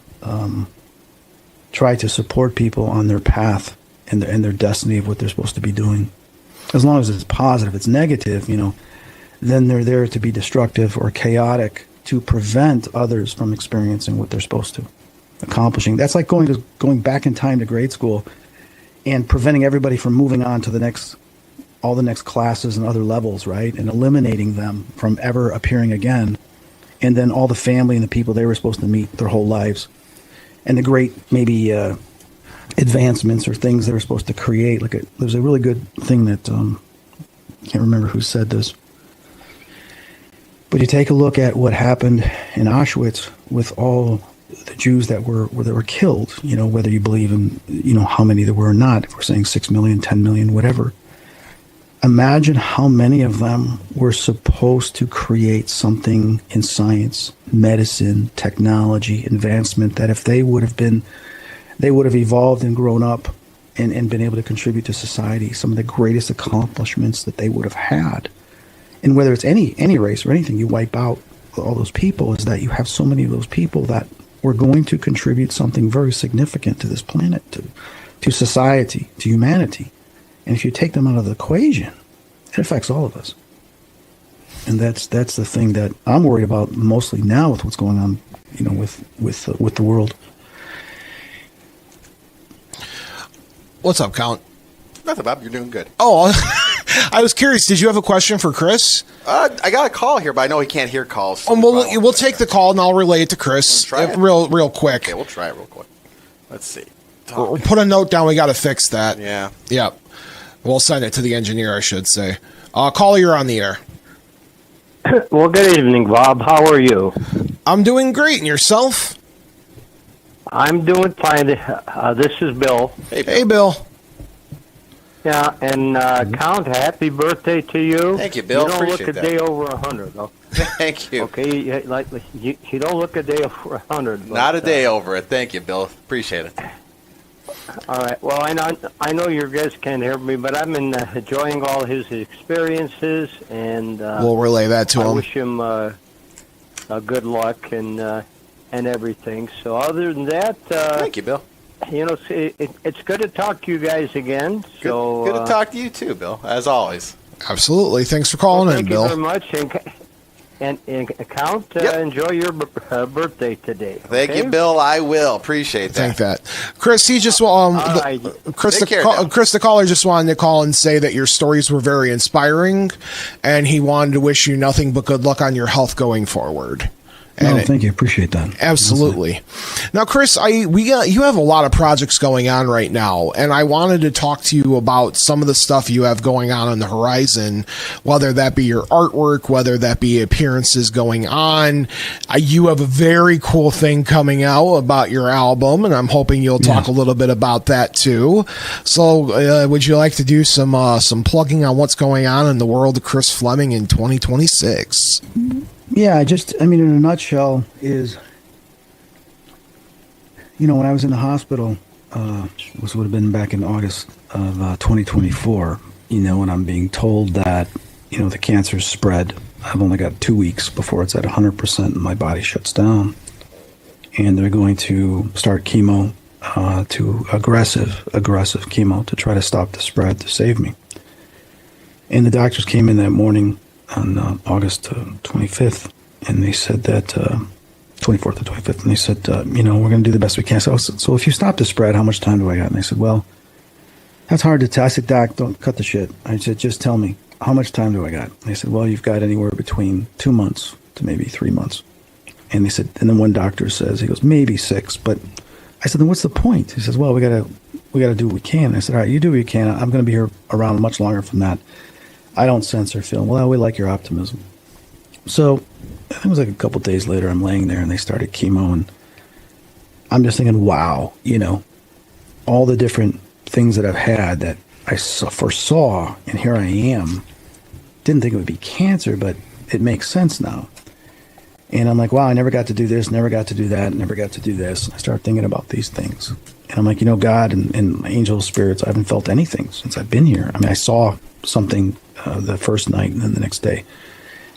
S5: try to support people on their path and their destiny of what they're supposed to be doing. As long as it's positive. If it's negative, then they're there to be destructive or chaotic to prevent others from experiencing what they're supposed to, accomplishing. That's like going back in time to grade school and preventing everybody from moving on to all the next classes and other levels, right? And eliminating them from ever appearing again. And then all the family and the people they were supposed to meet their whole lives. And the great, maybe, advancements or things they were supposed to create. There's a really good thing that, I can't remember who said this, but you take a look at what happened in Auschwitz with all the Jews that were killed, whether you believe in, how many there were or not, if we're saying 6 million, 10 million, whatever. Imagine how many of them were supposed to create something in science, medicine, technology, advancement, that if they would have evolved and grown up and been able to contribute to society, some of the greatest accomplishments that they would have had. And whether it's any race or anything, you wipe out all those people, is that you have so many of those people that were going to contribute something very significant to this planet, to society, to humanity. And if you take them out of the equation, it affects all of us. And that's the thing that I'm worried about mostly now with what's going on, with the world.
S3: What's up, Count?
S4: Nothing, Bob. You're doing good.
S3: Oh, I was curious. Did you have a question for Chris?
S4: I got a call here, but I know he can't hear calls. So
S3: We'll take the call, and I'll relay it to Chris real quick.
S4: Okay, we'll try it real quick. Let's see.
S3: We'll put a note down. We got to fix that.
S4: Yeah.
S3: Yep. We'll send it to the engineer, I should say. Caller, you're on the air.
S7: Well, good evening, Bob. How are you?
S3: I'm doing great. And yourself?
S7: I'm doing fine. This is Bill.
S3: Hey, Bill.
S7: Yeah, and Count, happy birthday to you.
S4: Thank you, Bill.
S7: You don't
S4: Appreciate
S7: look a day over 100, though.
S4: Thank you.
S7: Okay, you don't look a day over 100. But,
S4: not a day over it. Thank you, Bill. Appreciate it.
S7: All right. Well, I know your guys can't hear me, but I'm enjoying all his experiences, and
S3: we'll relay that to him.
S7: I wish him good luck and everything. So other than that,
S4: thank you, Bill.
S7: It's good to talk to you guys again. So
S4: good to talk to you too, Bill, as always.
S3: Absolutely. Thanks for calling in, Bill.
S7: Thank you very much. And Count, enjoy your birthday today. Okay?
S4: Thank you, Bill. I will. Appreciate that.
S3: Thank that. Chris, he just Chris the caller just wanted to call and say that your stories were very inspiring, and he wanted to wish you nothing but good luck on your health going forward.
S5: Thank you. Appreciate that.
S3: Absolutely. Now, Chris, you have a lot of projects going on right now, and I wanted to talk to you about some of the stuff you have going on the horizon, whether that be your artwork, whether that be appearances going on. You have a very cool thing coming out about your album, and I'm hoping you'll talk a little bit about that too. So, would you like to do some plugging on what's going on in the world of Chris Fleming in 2026?
S5: Yeah, in a nutshell is, when I was in the hospital, this would have been back in August of 2024, and I'm being told that, the cancer's spread. I've only got 2 weeks before it's at 100% and my body shuts down. And they're going to start chemo, to aggressive chemo to try to stop the spread to save me. And the doctors came in that morning on August 25th, and they said that 24th or 25th, and they said, we're going to do the best we can. So if you stop the spread, how much time do I got? And they said, well, That's hard to tell. I said, Doc, don't cut the shit. I said, just tell me, how much time do I got? And they said, well, you've got anywhere between 2 months to maybe 3 months. And they said, and then one doctor says, he goes, maybe 6. But I said, then what's the point? He says, well, we gotta do what we can. And I said, all right, you do what you can. I'm going to be here around much longer from that. I don't censor film. Well, we like your optimism. So I think it was like a couple of days later, I'm laying there and they started chemo, and I'm just thinking, wow, all the different things that I've had that I foresaw, and here I am. Didn't think it would be cancer, but it makes sense now. And I'm like, wow, I never got to do this, never got to do that, never got to do this. I start thinking about these things. And I'm like, God and angel spirits, I haven't felt anything since I've been here. I mean, I saw something the first night and then the next day.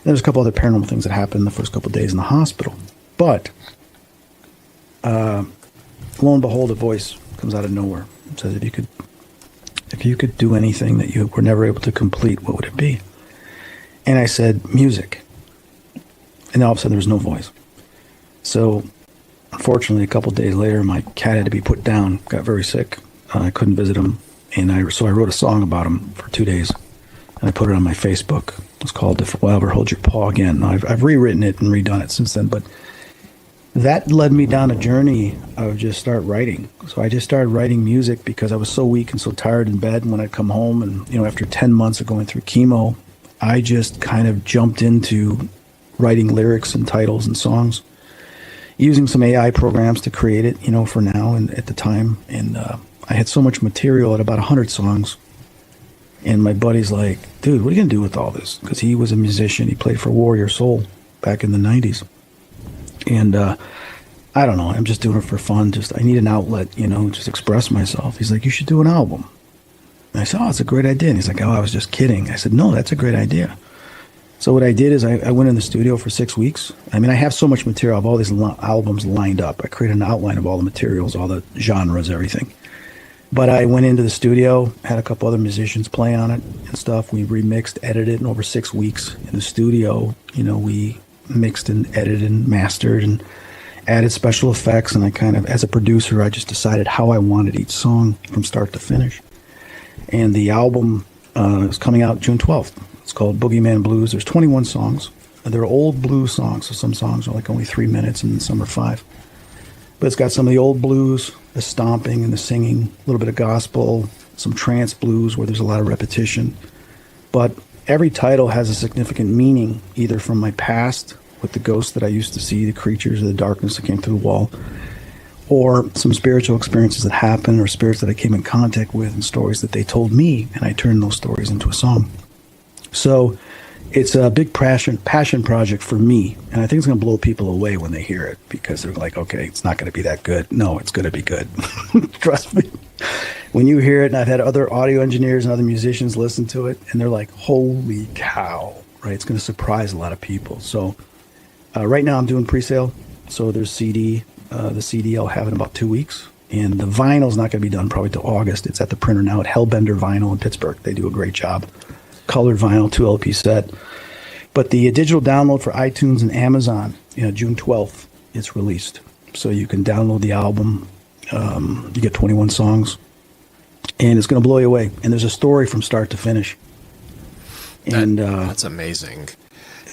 S5: There's a couple other paranormal things that happened the first couple of days in the hospital. But lo and behold, a voice comes out of nowhere and says, if you could do anything that you were never able to complete, what would it be? And I said, music. And then all of a sudden there was no voice. So unfortunately, a couple of days later, my cat had to be put down, got very sick. I couldn't visit him. And so I wrote a song about him for 2 days. And I put it on my Facebook. It's called If Will Ever Hold Your Paw Again. Now, I've rewritten it and redone it since then. But that led me down a journey of just start writing. So I just started writing music because I was so weak and so tired in bed. And when I'd come home and, after 10 months of going through chemo, I just kind of jumped into writing lyrics and titles and songs, using some AI programs to create it, for now and at the time. And I had so much material at about 100 songs. And my buddy's like, dude, what are you going to do with all this? Because he was a musician. He played for Warrior Soul back in the 90s. And I don't know. I'm just doing it for fun. I need an outlet, just express myself. He's like, you should do an album. And I said, oh, it's a great idea. And he's like, oh, I was just kidding. I said, no, that's a great idea. So what I did is I went in the studio for 6 weeks. I mean, I have so much material. I have all these albums lined up. I created an outline of all the materials, all the genres, everything. But I went into the studio, had a couple other musicians play on it and stuff. We remixed, edited in over 6 weeks in the studio. We mixed and edited and mastered and added special effects. And I kind of, as a producer, I just decided how I wanted each song from start to finish. And the album is coming out June 12th. It's called Boogeyman Blues. There's 21 songs. They're old blues songs, so some songs are like only 3 minutes and some are 5. But it's got some of the old blues, the stomping and the singing, a little bit of gospel, some trance blues where there's a lot of repetition. But every title has a significant meaning, either from my past with the ghosts that I used to see, the creatures or the darkness that came through the wall, or some spiritual experiences that happened or spirits that I came in contact with and stories that they told me, and I turned those stories into a song. So it's a big passion project for me, and I think it's going to blow people away when they hear it, because they're like, okay, it's not going to be that good. No, it's going to be good. Trust me. When you hear it, and I've had other audio engineers and other musicians listen to it, and they're like, holy cow, right? It's going to surprise a lot of people. So right now I'm doing pre-sale, so there's CD. The CD I'll have in about 2 weeks, and the vinyl's not going to be done probably till August. It's at the printer now at Hellbender Vinyl in Pittsburgh. They do a great job. Colored vinyl, 2 LP set. But the digital download for iTunes and Amazon, June 12th, it's released. So you can download the album. You get 21 songs, and it's going to blow you away. And there's a story from start to finish. And
S3: that's amazing.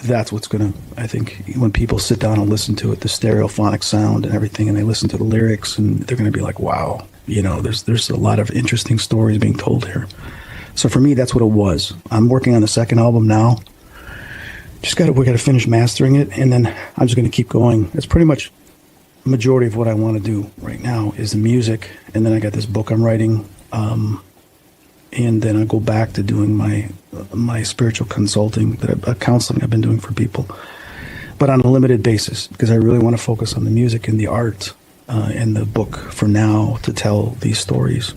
S5: That's what's going to, I think, when people sit down and listen to it, the stereophonic sound and everything, and they listen to the lyrics, and they're going to be like, wow, there's a lot of interesting stories being told here. So for me, that's what it was. I'm working on the second album now. We got to finish mastering it, and then I'm just going to keep going. It's pretty much the majority of what I want to do right now is the music, and then I got this book I'm writing, and then I go back to doing my spiritual consulting, counseling I've been doing for people, but on a limited basis, because I really want to focus on the music and the art and the book for now to tell these stories.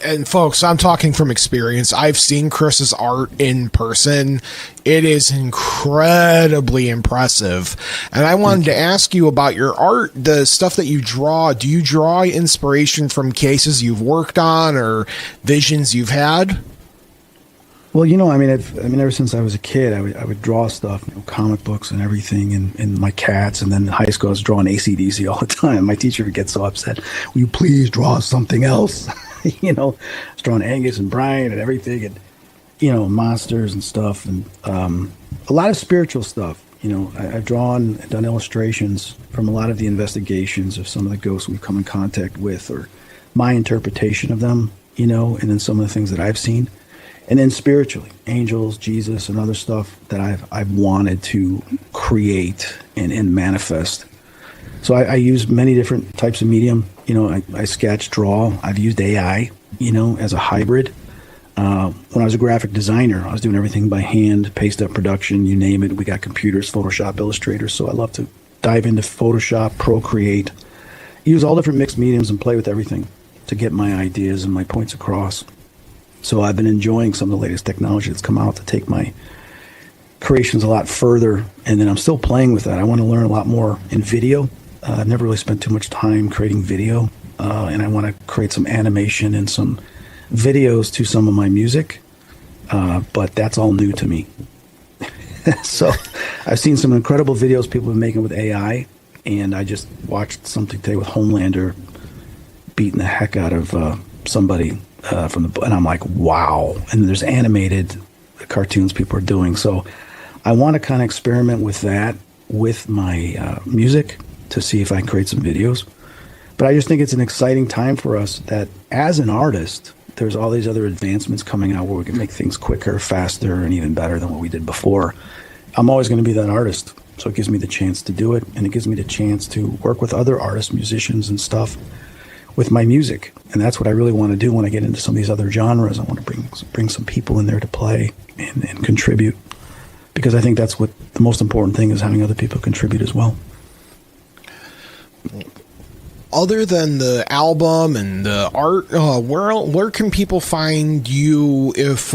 S3: And folks, I'm talking from experience. I've seen Chris's art in person. It is incredibly impressive. And I wanted to ask you about your art, the stuff that you draw. Do you draw inspiration from cases you've worked on or visions you've had?
S5: Well, ever since I was a kid, I would draw stuff, comic books and everything, and my cats. And then in high school, I was drawing AC/DC all the time. My teacher would get so upset. Will you please draw something else? drawing Angus and Brian and everything, and monsters and stuff, and a lot of spiritual stuff. I've drawn and done illustrations from a lot of the investigations of some of the ghosts we've come in contact with, or my interpretation of them, and then some of the things that I've seen. And then spiritually, angels, Jesus, and other stuff that I've wanted to create and manifest. So I use many different types of medium. I sketch, draw. I've used AI, as a hybrid. When I was a graphic designer, I was doing everything by hand, paste up production, you name it. We got computers, Photoshop, Illustrator. So I love to dive into Photoshop, Procreate, use all different mixed mediums and play with everything to get my ideas and my points across. So I've been enjoying some of the latest technology that's come out to take my creations a lot further. And then I'm still playing with that. I want to learn a lot more in video. I've never really spent too much time creating video. And I want to create some animation and some videos to some of my music. But that's all new to me. So I've seen some incredible videos people have been making with AI. And I just watched something today with Homelander beating the heck out of somebody and I'm like, wow. And there's animated cartoons people are doing. So I want to kind of experiment with that with my music to see if I can create some videos. But I just think it's an exciting time for us that as an artist, there's all these other advancements coming out where we can make things quicker, faster, and even better than what we did before. I'm always going to be that artist. So it gives me the chance to do it. And it gives me the chance to work with other artists, musicians, and stuff with my music. And that's what I really want to do when I get into some of these other genres. I want to bring some people in there to play and contribute, because I think that's what the most important thing is, having other people contribute as well.
S3: Other than the album and the art, where can people find you if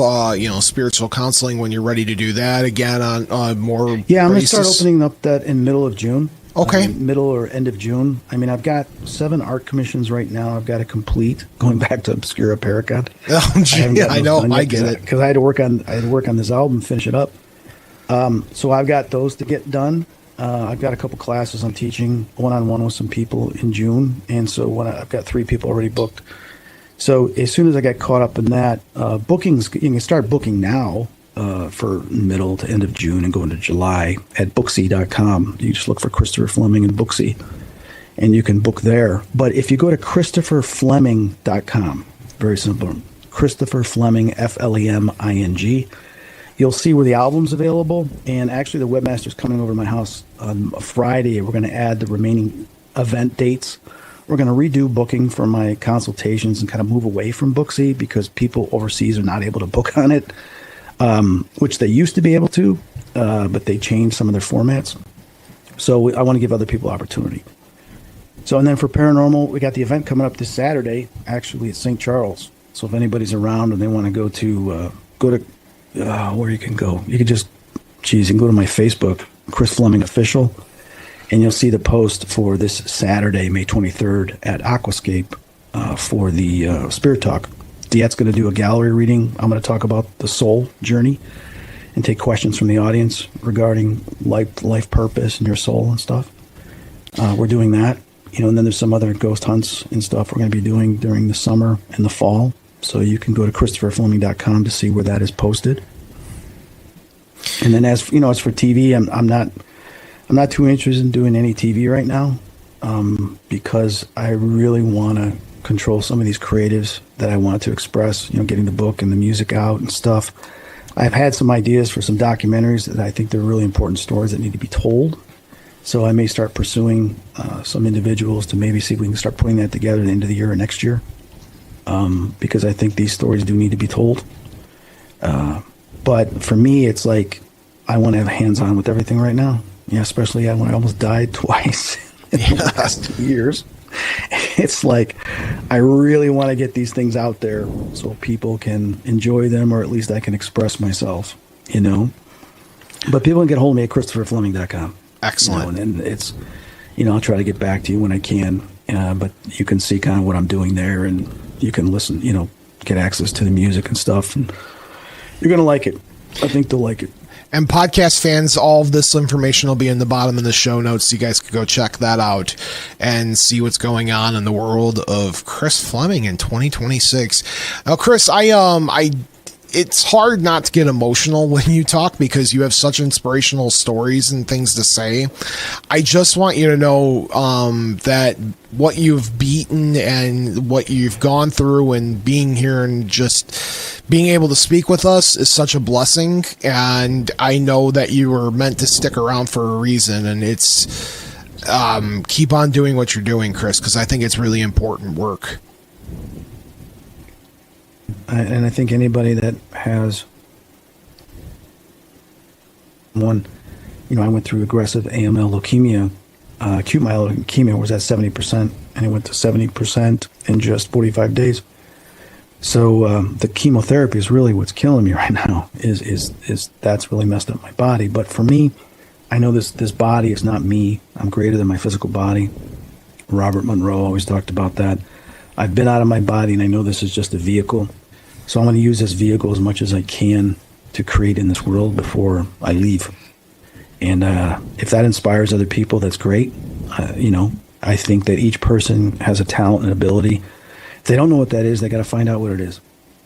S3: spiritual counseling, when you're ready to do that again on more?
S5: Yeah, I'm going to start opening up that in middle of June.
S3: Okay.
S5: Middle or end of June. I mean, I've got 7 art commissions right now. I've got to complete, going back to Obscura Paracon.
S3: Oh, gee, I know. I get it.
S5: Because I had to work on this album, finish it up. So I've got those to get done. I've got a couple classes I'm teaching one-on-one with some people in June. And so I've got 3 people already booked. So as soon as I get caught up in that, bookings, you can start booking now. For middle to end of June and go into July at Booksy.com. You just look for Christopher Fleming and Booksy, and you can book there. But if you go to ChristopherFleming.com, very simple, Christopher Fleming, Fleming, you'll see where the album's available. And actually, the webmaster's coming over to my house on a Friday. We're going to add the remaining event dates. We're going to redo booking for my consultations and kind of move away from Booksy because people overseas are not able to book on it. Which they used to be able to, but they changed some of their formats. So I want to give other people opportunity. So, and then for paranormal, we got the event coming up this Saturday, actually at St. Charles. So if anybody's around and they want to go to where you can go, you can just, you can go to my Facebook, Chris Fleming Official, and you'll see the post for this Saturday, May 23rd at Aquascape for the Spirit Talk. Diet's going to do a gallery reading. I'm going to talk about the soul journey and take questions from the audience regarding life purpose and your soul and stuff. We're doing that, and then there's some other ghost hunts and stuff we're going to be doing during the summer and the fall. So you can go to ChristopherFleming.com to see where that is posted. And then as for TV, I'm not too interested in doing any TV right now because I really want to control some of these creatives that I want to express, getting the book and the music out and stuff. I've had some ideas for some documentaries that I think they're really important stories that need to be told. So I may start pursuing some individuals to maybe see if we can start putting that together at the end of the year or next year. Because I think these stories do need to be told. But for me, it's like I want to have hands-on with everything right now. Yeah, especially when I almost died twice in the last 2 years. It's like I really want to get these things out there so people can enjoy them, or at least I can express myself, But people can get a hold of me at ChristopherFleming.com.
S3: Excellent.
S5: And it's, I'll try to get back to you when I can. But you can see kind of what I'm doing there, and you can listen, get access to the music and stuff. And you're going to like it. I think they'll like it.
S3: And podcast fans, all of this information will be in the bottom of the show notes. You guys can go check that out and see what's going on in the world of Chris Fleming in 2026. Now, Chris, it's hard not to get emotional when you talk because you have such inspirational stories and things to say. I just want you to know that what you've beaten and what you've gone through and being here and just being able to speak with us is such a blessing. And I know that you were meant to stick around for a reason. And it's keep on doing what you're doing, Chris, because I think it's really important work.
S5: And I think anybody that has one, I went through aggressive AML leukemia, acute myeloid leukemia was at 70%, and it went to 70% in just 45 days. So the chemotherapy is really what's killing me right now. Is that's really messed up my body. But for me, I know this body is not me. I'm greater than my physical body. Robert Monroe always talked about that. I've been out of my body, and I know this is just a vehicle. So I'm going to use this vehicle as much as I can to create in this world before I leave. And if that inspires other people, that's great. I think that each person has a talent and ability. If they don't know what that is, they got to find out what it is.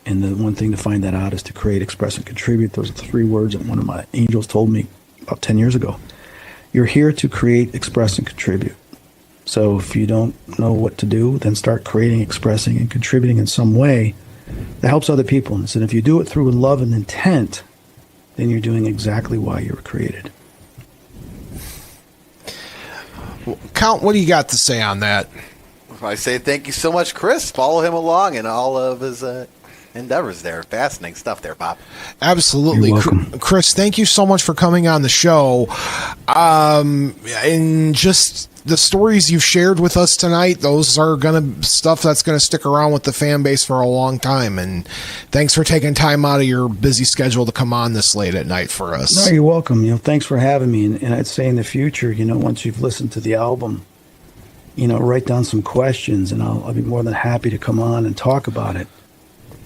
S5: And the one thing to find that out is to create, express, and contribute. Those are the 3 words that one of my angels told me about 10 years ago. You're here to create, express, and contribute. So if you don't know what to do, then start creating, expressing, and contributing in some way that helps other people. And if you do it through love and intent, then you're doing exactly why you were created.
S3: Count, what do you got to say on that?
S4: I say thank you so much, Chris. Follow him along in all of his endeavors there. Fascinating stuff there, Bob.
S3: Absolutely.
S5: You're welcome.
S3: Chris, thank you so much for coming on the show. And just the stories you've shared with us tonight, those are stuff that's going to stick around with the fan base for a long time. And thanks for taking time out of your busy schedule to come on this late at night for us.
S5: No, you're welcome. Thanks for having me. And I'd say in the future, once you've listened to the album, write down some questions, and I'll be more than happy to come on and talk about it.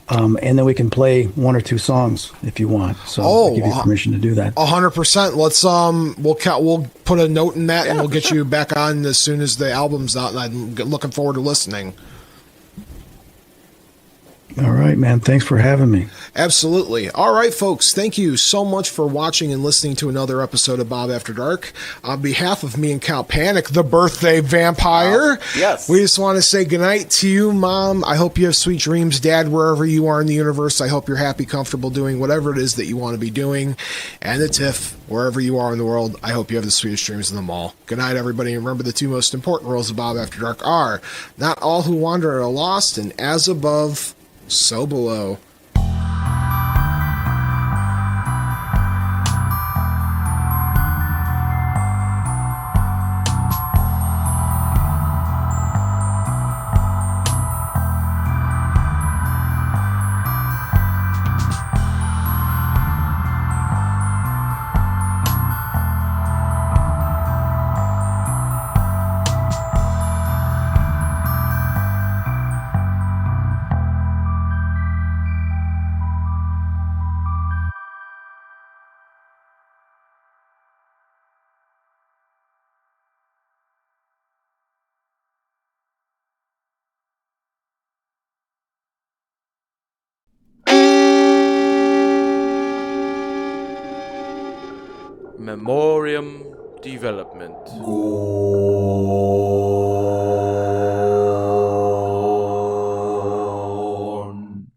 S5: And then we can play 1 or 2 songs if you want. So I'll give you permission to do that.
S3: 100%. Let's we'll put a note in that, and we'll get you back on as soon as the album's out. And I'm looking forward to listening.
S5: All right, man. Thanks for having me.
S3: Absolutely. All right, folks. Thank you so much for watching and listening to another episode of Bob After Dark. On behalf of me and Count Panic, the birthday vampire,
S4: yes,
S3: we just want to say goodnight to you, Mom. I hope you have sweet dreams, Dad, wherever you are in the universe. I hope you're happy, comfortable doing whatever it is that you want to be doing. And the Tiff, wherever you are in the world, I hope you have the sweetest dreams of them all. Good night, everybody. And remember, the 2 most important rules of Bob After Dark are: not all who wander are lost, and as above, so below.
S8: Memoriam Development.